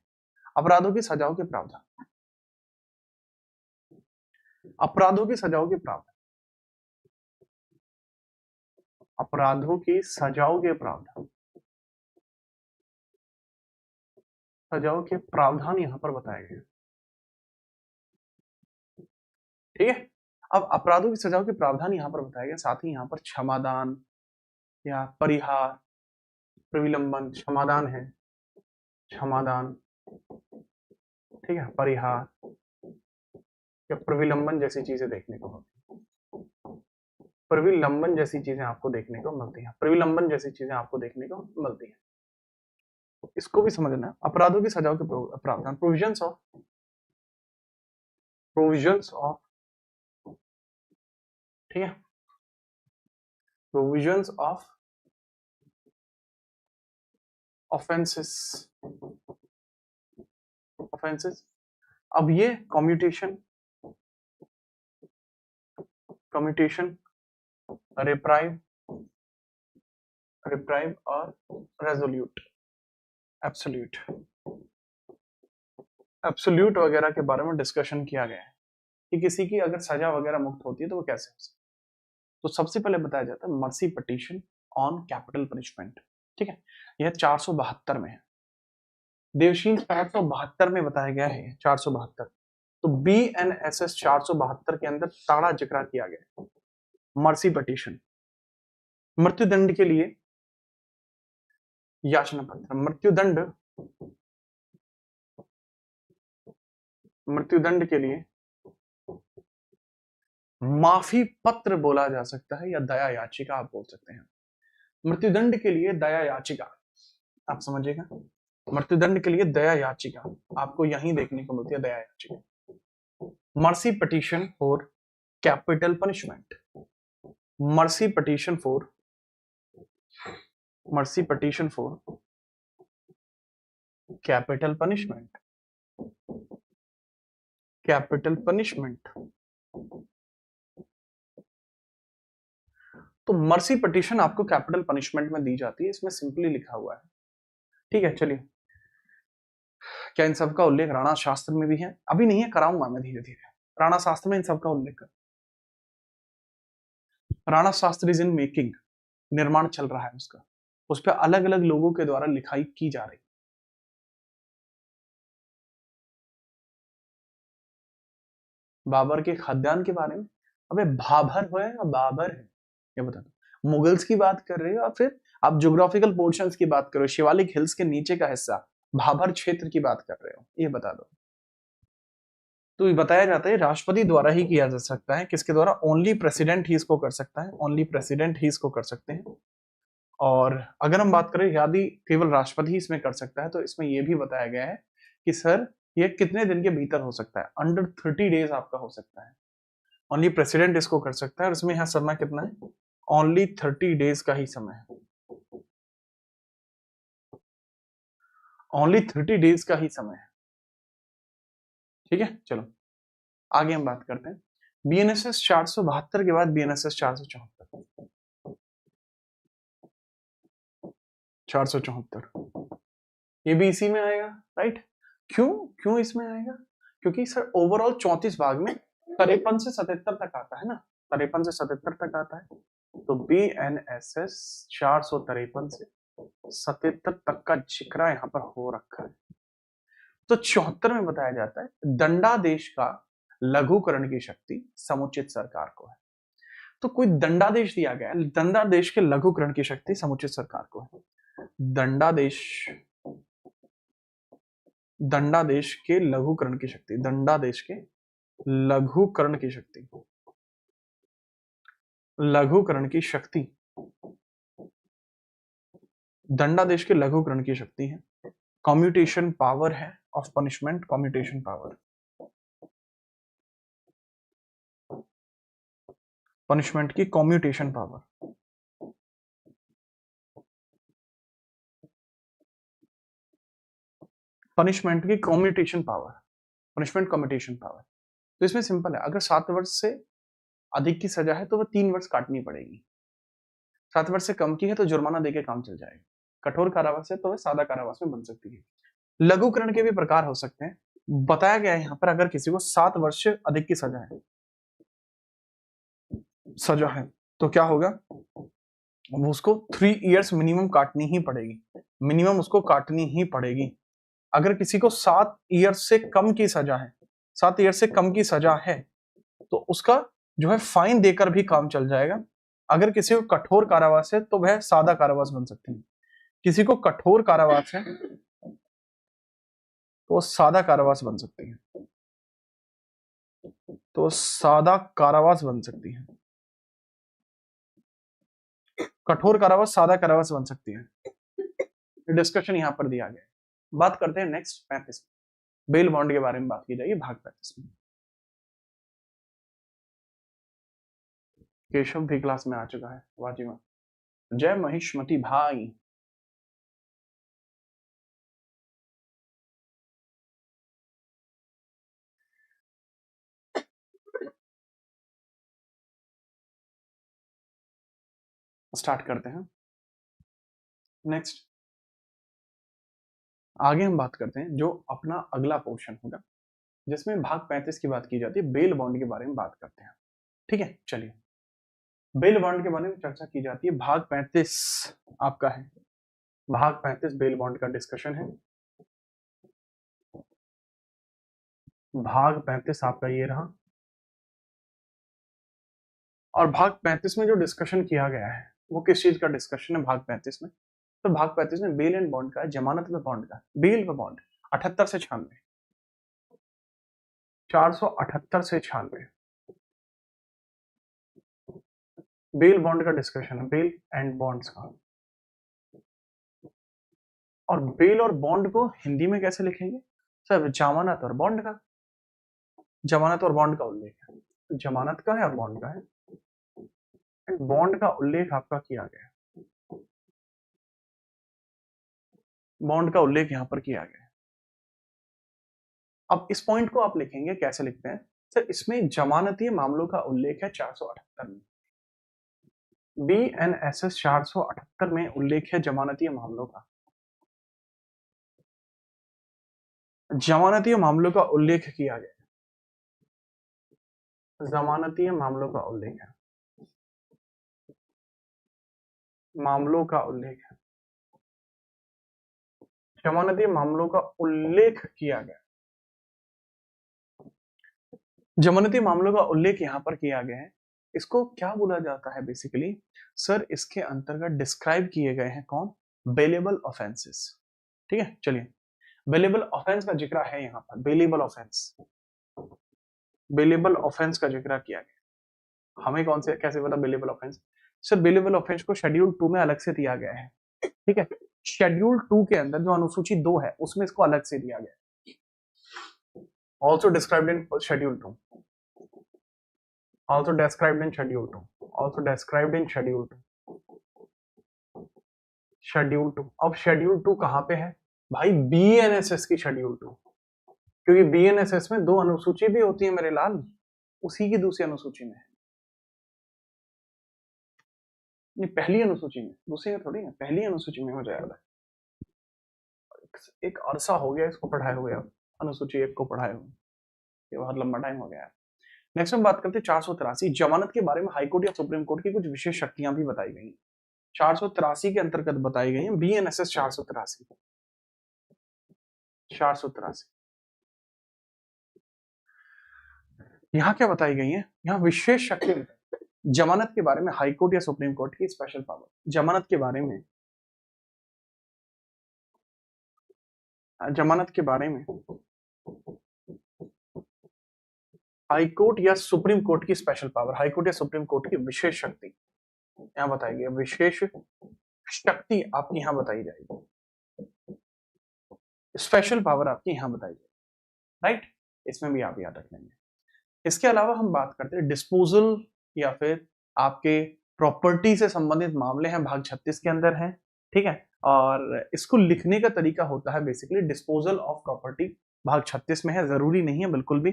अपराधों की सजाओं के प्रावधान, अपराधों की सजाओं के प्रावधान, अपराधों की सजाओं के प्रावधान, सजाओं के प्रावधान यहां पर बताए गए। ठीक है, अब अपराधों की सजाओं के प्रावधान यहां पर बताए गए, साथ ही यहां पर क्षमादान या परिहार, प्रविलंबन, क्षमादान है, क्षमादान, ठीक है, परिहार या प्रविलंबन जैसी चीजें देखने को मिलती है। प्रविलंबन जैसी चीजें आपको देखने को मिलती है। प्रविलंबन जैसी चीजें आपको देखने को मिलती है। इसको भी समझना। अपराधों की सजाओं के प्रावधान, प्रोविजंस ऑफ, प्रोविजंस ऑफ, ठीक है, प्रोविजंस ऑफ ऑफेंसेस, ऑफेंसेस। अब ये कम्यूटेशन, कम्यूटेशन, रिप्राइव, रिप्राइव और रेजोल्यूट, एब्सोल्यूट, एब्सोल्यूट वगैरह के बारे में डिस्कशन किया गया है कि किसी की अगर सजा वगैरह मुक्त होती है तो वो कैसे हो सकती है। तो सबसे पहले बताया जाता है mercy petition on capital punishment. ठीक है, यह 472 में है। देवशील 472 में बताया गया है 472। तो बीएनएसएस 472 के अंदर ताड़ा जिक्र किया गया मर्सी पिटीशन, मृत्युदंड के लिए याचना पत्र, मृत्युदंड, मृत्युदंड के लिए माफी पत्र बोला जा सकता है या दया याचिका आप बोल सकते हैं। मृत्युदंड के लिए दया याचिका, आप समझिएगा, मृत्युदंड के लिए दया याचिका आपको यहीं देखने को मिलती है, दया याचिका। Mercy petition for capital punishment, mercy petition for, mercy petition for capital punishment, capital punishment. तो मर्सी पिटीशन आपको कैपिटल पनिशमेंट में दी जाती है, इसमें सिंपली लिखा हुआ है। ठीक है, चलिए। क्या इन सब का उल्लेख राणा शास्त्र में भी है? अभी नहीं है, कराऊंगा मैं धीरे धीरे। राणा शास्त्र में इन सब का उल्लेख कर, राणा शास्त्र इज इन मेकिंग, निर्माण चल रहा है उसका, उस पर अलग अलग लोगों के द्वारा लिखाई की जा रही। बाबर के खाद्यान्न के बारे में, अबे भाभर है या बाबर है, ये बता दो। मुगल्स की बात कर रहे हो या फिर आप ज्योग्राफिकल पोर्शंस की बात कर रहे हो? शिवालिक हिल्स के नीचे का हिस्सा भाभर क्षेत्र की बात कर रहे हो, ये बता दो। तो ये बताया जाता है राष्ट्रपति द्वारा ही किया जा सकता है। किसके द्वारा? ओनली प्रेसिडेंट ही इसको कर सकता है, ओनली प्रेसिडेंट ही इसको कर सकते हैं। और अगर हम बात करें यदि केवल राष्ट्रपति ही इसमें कर सकता है, तो इसमें यह भी बताया गया है कि सर ये कितने दिन के भीतर हो सकता है? अंडर 30 डेज आपका हो सकता है। ओनली प्रेसिडेंट इसको कर सकता है, और इसमें यहाँ समय कितना है? ओनली 30 डेज का ही समय है, ओनली 30 डेज का ही समय है। ठीक है, चलो आगे हम बात करते हैं। बीएनएसएस 472 के बाद बीएनएसएस 474 ये भी इसी में आएगा, राइट? क्यों क्यों इसमें आएगा? क्योंकि सर ओवरऑल 34 भाग में 53 से 77 तक आता है ना, 53 से 77 तक आता है। तो बीएनएसएस 453 से 77 तक का जिक्र यहाँ पर हो रखा है। तो 74 में बताया जाता है दंडादेश का लघुकरण की शक्ति समुचित सरकार को है। तो कोई दंडादेश दिया गया है, दंडादेश के लघुकरण की शक्ति समुचित सरकार को है। दंडादेश, दंडादेश के लघुकरण की शक्ति, दंडादेश के लघुकरण की शक्ति, लघुकरण की शक्ति, दंडादेश के लघुकरण की शक्ति है। कम्यूटेशन पावर है of punishment, commutation power, punishment की कम्यूटेशन पावर, पनिशमेंट की commutation power, punishment commutation power. तो इसमें सिंपल है, अगर 7 वर्ष से अधिक की सजा है तो वह 3 वर्ष काटनी पड़ेगी। 7 वर्ष से कम की है तो जुर्माना देके काम चल जाएगा। कठोर कारावास है तो वह सादा कारावास में बन सकती है। लघुकरण के भी प्रकार हो सकते हैं, बताया गया है यहाँ पर। अगर किसी को 7 वर्ष से अधिक की सजा है, सजा है तो क्या होगा? उसको 3 इयर्स मिनिमम काटनी ही पड़ेगी, मिनिमम उसको काटनी ही पड़ेगी। अगर किसी को 7 ईयर्स से कम की सजा है, 7 ईयर्स से कम की सजा है, तो उसका जो है फाइन देकर भी काम चल जाएगा। अगर किसी को कठोर कारावास है तो वह सादा कारावास बन सकती है। किसी को कठोर कारावास है तो सादा कारावास बन सकती है, तो सादा कारावास बन सकती है। कठोर कारावास, सादा कारावास बन सकती है। डिस्कशन यहां पर दिया गया है। बात करते हैं नेक्स्ट 35 बेल बॉन्ड के बारे में बात की जाएगी, भाग 35 में। केशव भी क्लास में आ चुका है, वाजिमा। जय महिष्मति भाई। स्टार्ट करते हैं नेक्स्ट। आगे हम बात करते हैं जो अपना अगला पोर्शन होगा, जिसमें भाग 35 की बात की जाती है, बेल बॉन्ड के बारे में बात करते हैं। ठीक है, चलिए बेल बॉन्ड के बारे में चर्चा की जाती है। भाग 35 आपका है, भाग 35 बेल बॉन्ड का डिस्कशन है। भाग 35 आपका ये रहा, और भाग 35 में जो डिस्कशन किया गया है वो किस चीज का डिस्कशन है? भाग 35 में, तो भाग 35 में बेल एंड बॉन्ड का, जमानत में बॉन्ड का, बेल पे बॉन्ड 78 से 96, 478 से 96 बेल बॉन्ड का डिस्कशन है, बेल एंड बॉन्ड्स का। और बेल और बॉन्ड को हिंदी में कैसे लिखेंगे सर? जमानत और बॉन्ड का, जमानत और बॉन्ड का उल्लेख है, जमानत का है और बॉन्ड का है, बॉन्ड का उल्लेख आपका किया गया है। बॉन्ड का उल्लेख यहां पर किया गया है। अब इस पॉइंट को आप लिखेंगे, कैसे लिखते हैं सर, इसमें जमानतीय मामलों का उल्लेख है 478 में, BNSS 478 में उल्लेख है जमानतीय मामलों का। जमानतीय मामलों का उल्लेख किया गया, जमानतीय मामलों का उल्लेख है, मामलों का उल्लेख है, जमानतीय मामलों का उल्लेख किया गया। जमानतीय मामलों का उल्लेख यहां पर किया गया है। इसको क्या बोला जाता है बेसिकली सर, इसके अंतर्गत डिस्क्राइब किए गए हैं कौन, बेलेबल ऑफेंसेस। ठीक है, चलिए बेलेबल ऑफेंस का जिक्र है यहां पर, बेलेबल ऑफेंस, बेलेबल ऑफेंस का जिक्र किया गया। हमें कौन से कैसे पता bailable offence sir, bailable offence को शेड्यूल 2 में अलग से दिया गया है। ठीक है, शेड्यूल 2 के अंदर जो अनुसूची 2 है उसमें इसको अलग से दिया गया है। Also described in schedule 2, also described in schedule 2, also described in schedule 2, schedule 2। अब schedule 2 कहां पे है भाई, BNSS की schedule 2, क्योंकि BNSS में 2 अनुसूची भी होती है मेरे लाल, उसी की दूसरी अनुसूची में है। ये पहली अनुसूची में, दूसरी में थोड़ी है, पहली अनुसूची में हो जाएगा। एक अरसा हो गया इसको पढ़ाए हुए, अब अनुसूची 1 को पढ़ाए हुए, ये बहुत लंबा टाइम हो गया है। नेक्स्ट हम बात करते हैं 483, जमानत के बारे में हाईकोर्ट या सुप्रीम कोर्ट की कुछ विशेष शक्तियां भी बताई गई। 483 के अंतर्गत बताई गई है, BNSS 483, 483 यहाँ क्या बताई गई है, यहाँ विशेष शक्ति जमानत के बारे में हाईकोर्ट या सुप्रीम कोर्ट की स्पेशल पावर, जमानत के बारे में, जमानत के बारे में हाईकोर्ट या सुप्रीम कोर्ट की स्पेशल पावर, हाईकोर्ट या सुप्रीम कोर्ट की विशेष शक्ति यहाँ बताई गई है, विशेष शक्ति आपकी यहाँ बताई जाएगी, स्पेशल पावर आपकी यहाँ बताई जाएगी, राइट, इसमें भी आप याद रख लेंगे। इसके अलावा हम बात करते हैं डिस्पोजल या फिर आपके प्रॉपर्टी से संबंधित मामले हैं, भाग 36 के अंदर है। ठीक है, और इसको लिखने का तरीका होता है बेसिकली डिस्पोजल ऑफ प्रॉपर्टी, भाग 36 में है, जरूरी नहीं है बिल्कुल भी,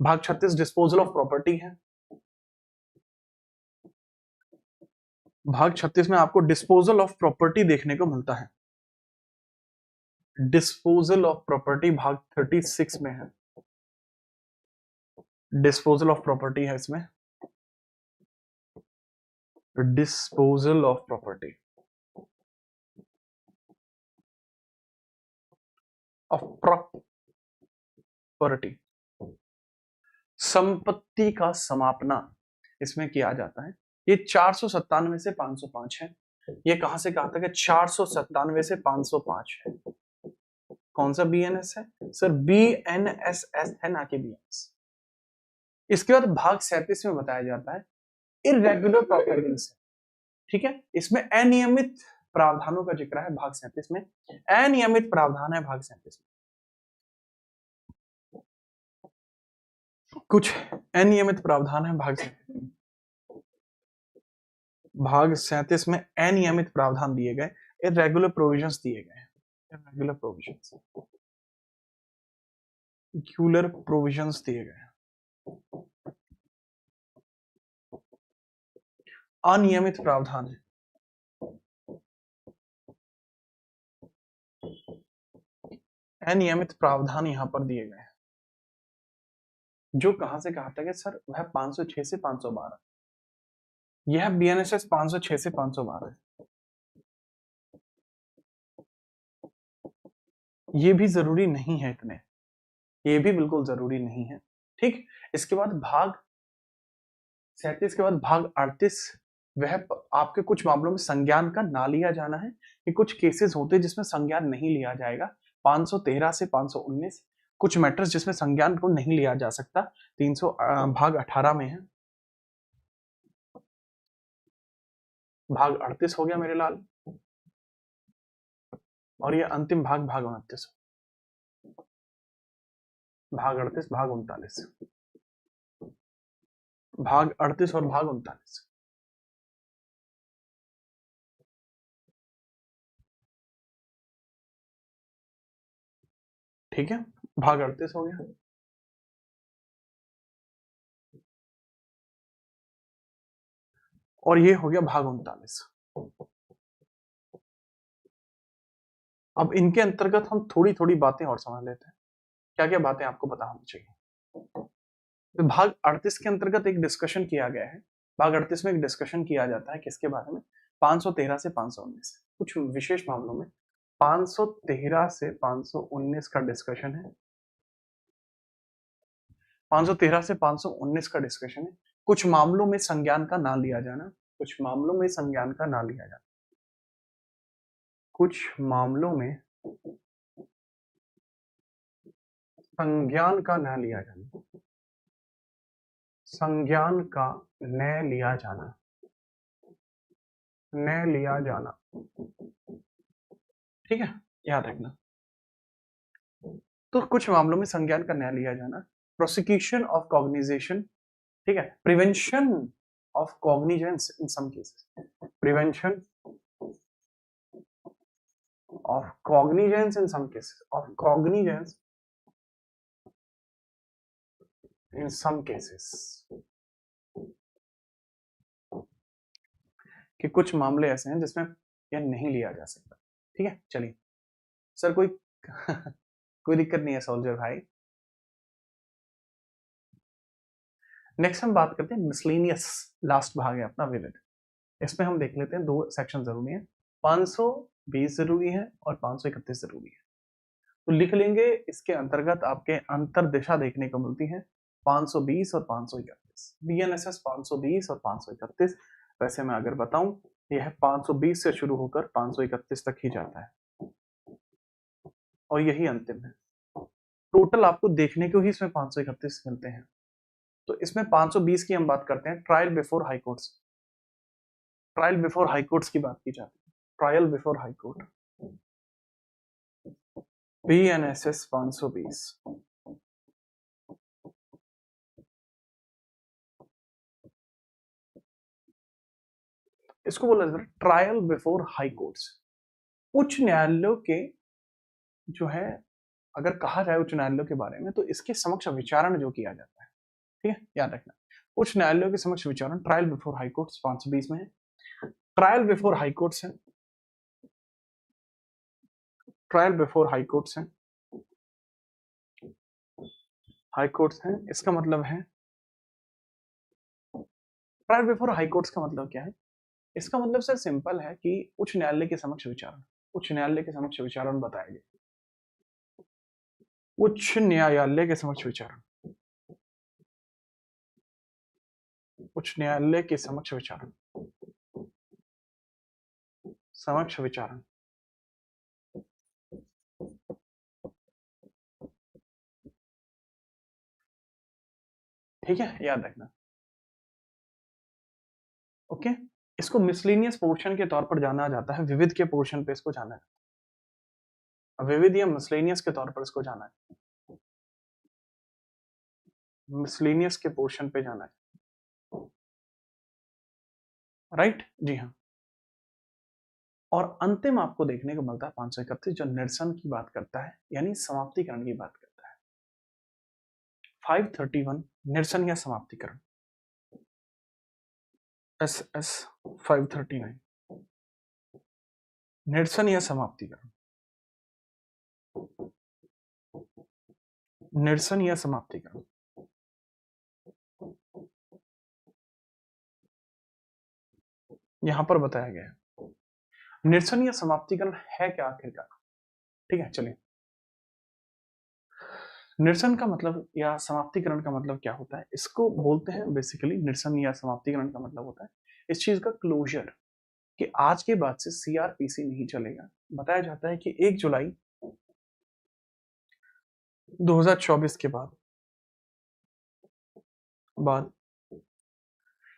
भाग 36 डिस्पोजल ऑफ प्रॉपर्टी है। भाग 36 में आपको डिस्पोजल ऑफ प्रॉपर्टी देखने को मिलता है, डिस्पोजल ऑफ प्रॉपर्टी भाग 36 में है, डिस्पोजल ऑफ प्रॉपर्टी है इसमें, disposal of property of property, संपत्ति का समापना इसमें किया जाता है। ये 497 से 505 है, ये कहां से कहां तक है, 497 से 505 है। कौन सा BNS है सर, BNSS है, ना कि BNS। इसके बाद भाग 37 में बताया जाता है इरेगुलर प्रोसीडिंग्स, ठीक है, इसमें अनियमित प्रावधानों का जिक्र है भाग 37 में, अनियमित प्रावधान है भाग 37 में, कुछ अनियमित प्रावधान है भाग 37 में, भाग 37 में अनियमित प्रावधान दिए गए, इरेगुलर प्रोविजंस दिए गए हैं, इरेगुलर प्रोविजंस, रेगुलर प्रोविजंस दिए गए हैं, अनियमित प्रावधान है, अनियमित प्रावधान यहां पर दिए गए हैं, जो कहां से कहां तक है सर, वह 506 से 512, यह BNSS 506 से 512 है। ये भी जरूरी नहीं है इतने, ये भी बिल्कुल जरूरी नहीं है। ठीक, इसके बाद भाग 37 के बाद भाग 38, वह आपके कुछ मामलों में संज्ञान का ना लिया जाना है, कि कुछ केसेस होते हैं जिसमें संज्ञान नहीं लिया जाएगा, 513 से 519 कुछ मैटर्स जिसमें संज्ञान को नहीं लिया जा सकता, 300 भाग 18 में है, भाग 38 हो गया मेरे लाल, और ये अंतिम भाग भाग 29, भाग 38 भाग 39, भाग 38 और भाग 39। ठीक है, भाग 38 हो गया। और ये हो गया भाग 39। अब इनके अंतर्गत हम थोड़ी थोड़ी बातें और समझ लेते हैं, क्या क्या बातें आपको पता होनी चाहिए। तो भाग 38 के अंतर्गत एक डिस्कशन किया गया है। भाग 38 में एक डिस्कशन किया जाता है किसके बारे में, 513 से 519, कुछ विशेष मामलों में 513 से 519 का डिस्कशन है। 513 से 519 का डिस्कशन है। कुछ मामलों में संज्ञान का ना लिया जाना, कुछ मामलों में संज्ञान का ना लिया जाना, कुछ मामलों में संज्ञान का न लिया जाना, संज्ञान का न लिया जाना, न लिया जाना, ठीक है, याद रखना। तो कुछ मामलों में संज्ञान का न लिया जाना, प्रोसिक्यूशन ऑफ कॉग्निजेशन, ठीक है, prevention of cognizance in some cases, prevention of cognizance in some cases, of cognizance in some cases, कि कुछ मामले ऐसे हैं जिसमें यह नहीं लिया जा सकता। ठीक है, चलिए सर कोई कोई दिक्कत नहीं है सोल्जर भाई। नेक्स्ट हम बात करते हैं मिसलेनियस, लास्ट भाग है अपना विविध। इसमें हम देख लेते हैं दो सेक्शन जरूरी है, 520 जरूरी है और 531 जरूरी है। तो लिख लेंगे, इसके अंतर्गत आपके अंतर दिशा देखने को मिलती है 520 और 531, बीएनएसएस 520 और 531। वैसे मैं अगर बताऊं यह 520 से शुरू होकर 531 तक ही जाता है और यही अंतिम है। टोटल आपको देखने को ही इसमें 531 मिलते हैं। तो इसमें 520 की हम बात करते हैं trial before high courts, trial before high courts की बात की जाती है, trial before high court, BNSS 520। इसको बोला जाता है ट्रायल बिफोर हाई कोर्ट्स। उच्च न्यायालयों के जो है, अगर कहा जाए उच्च न्यायालयों के बारे में तो इसके समक्ष विचारण जो किया जाता है, ठीक है, याद रखना, उच्च न्यायालयों के समक्ष विचारण ट्रायल बिफोर हाई कोर्ट्स 520 में है। ट्रायल बिफोर हाई कोर्ट्स है, ट्रायल बिफोर हाई कोर्ट्स है, हाई कोर्ट्स है। इसका मतलब है ट्रायल बिफोर हाई कोर्ट्स का मतलब क्या है, इसका मतलब सर सिंपल है कि उच्च न्यायालय के समक्ष विचारण, उच्च न्यायालय के समक्ष विचारण बताया गया, उच्च न्यायालय के समक्ष विचारण, उच्च न्यायालय के समक्ष विचारण, समक्ष विचारण, ठीक है, याद रखना। ओके, इसको मिसलेनियस पोर्शन के तौर पर जाना जाता है, विविध के पोर्शन पे इसको जाना है, विविध या मिसलेनियस के तौर पर इसको जाना है, मिसलेनियस के पोर्शन पे जाना है, राइट, जी हाँ। और अंतिम आपको देखने को मिलता है 531 जो निरसन की बात करता है, यानी समाप्तिकरण की बात करता है। 531 निरसन या समाप्तिकरण, एस एस 539 निरसन या समाप्तिकरण, निरसन या समाप्तिकरण। यहां पर बताया गया है निरसन या समाप्तिकरण है क्या आखिरकार। ठीक है, चलिए, निरसन का मतलब या समाप्तिकरण का मतलब क्या होता है, इसको बोलते हैं बेसिकली, निरसन या समाप्तिकरण का मतलब होता है इस चीज का क्लोजर, कि आज के बाद से सीआरपीसी नहीं चलेगा। बताया जाता है कि 1 जुलाई 2024 के बाद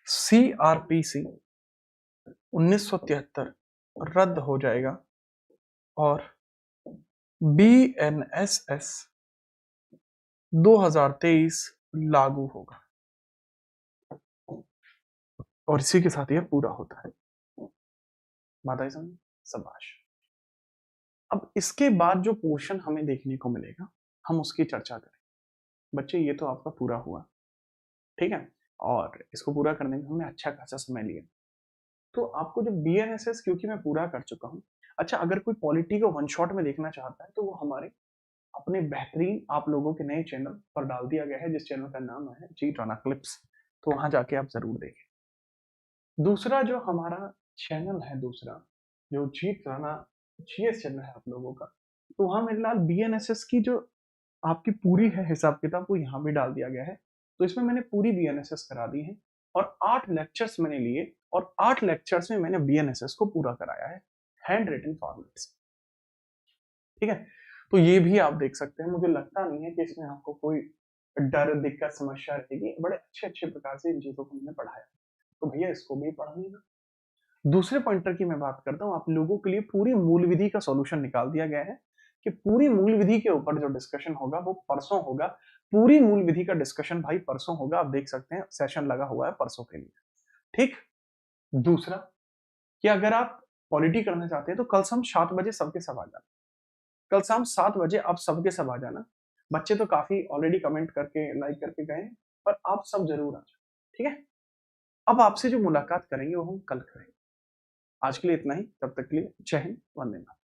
सीआरपीसी 1973 रद्द हो जाएगा और बीएनएसएस 2023 लागू होगा, और इसी के साथ यह पूरा होता है। माता समझ, शाबाश। अब इसके बाद जो पोर्शन हमें देखने को मिलेगा हम उसकी चर्चा करें। बच्चे ये तो आपका पूरा हुआ, ठीक है, और इसको पूरा करने में हमने अच्छा खासा समय लिया। तो आपको जब बीएनएसएस क्योंकि मैं पूरा कर चुका हूँ। अच्छा, अगर कोई पॉलिटी को वन शॉट में देखना चाहता है तो वो हमारे अपने बेहतरीन आप लोगों के नए चैनल पर डाल दिया गया है, जिस चैनल का नाम है जी टॉना क्लिप्स। तो वहां जाके आप जरूर देखें। दूसरा जो हमारा चैनल है, दूसरा जो जी टॉना जीएस चैनल है आप लोगों का, तो वहां मेरे लाल बीएनएसएस की जो आपकी पूरी है हिसाब किताब वो यहाँ भी डाल दिया गया है। तो इसमें मैंने पूरी बीएनएसएस करा दी है और 8 लेक्चर्स मैंने लिए और 8 लेक्चर्स में मैंने बीएनएसएस को पूरा कराया है हैंड रिटन फॉर्मेट्स। ठीक है, तो ये भी आप देख सकते हैं। मुझे लगता नहीं है कि इसमें आपको कोई डर, दिक्कत, समस्या रहेगी। बड़े अच्छे अच्छे प्रकार से इन चीजों को मैंने पढ़ाया, तो भैया इसको भी पढ़ लेना। दूसरे पॉइंटर की मैं बात करता हूँ, आप लोगों के लिए पूरी मूल विधि का सॉल्यूशन निकाल दिया गया है कि पूरी मूल विधि के ऊपर जो डिस्कशन होगा वो परसों होगा। पूरी मूल विधि का डिस्कशन भाई परसों होगा, आप देख सकते हैं सेशन लगा हुआ है परसों के लिए। ठीक। दूसरा कि अगर आप पॉलिटी करना चाहते हैं तो कल शाम 7 बजे सबके सब आ जाना। कल शाम 7 बजे आप सबके सब आ जाना। बच्चे तो काफी ऑलरेडी कमेंट करके लाइक करके गए हैं, पर आप सब जरूर आ जाओ। ठीक है, अब आपसे जो मुलाकात करेंगे वो हम कल करेंगे। आज के लिए इतना ही, तब तक के लिए जय हिंद, वंदे मातरम।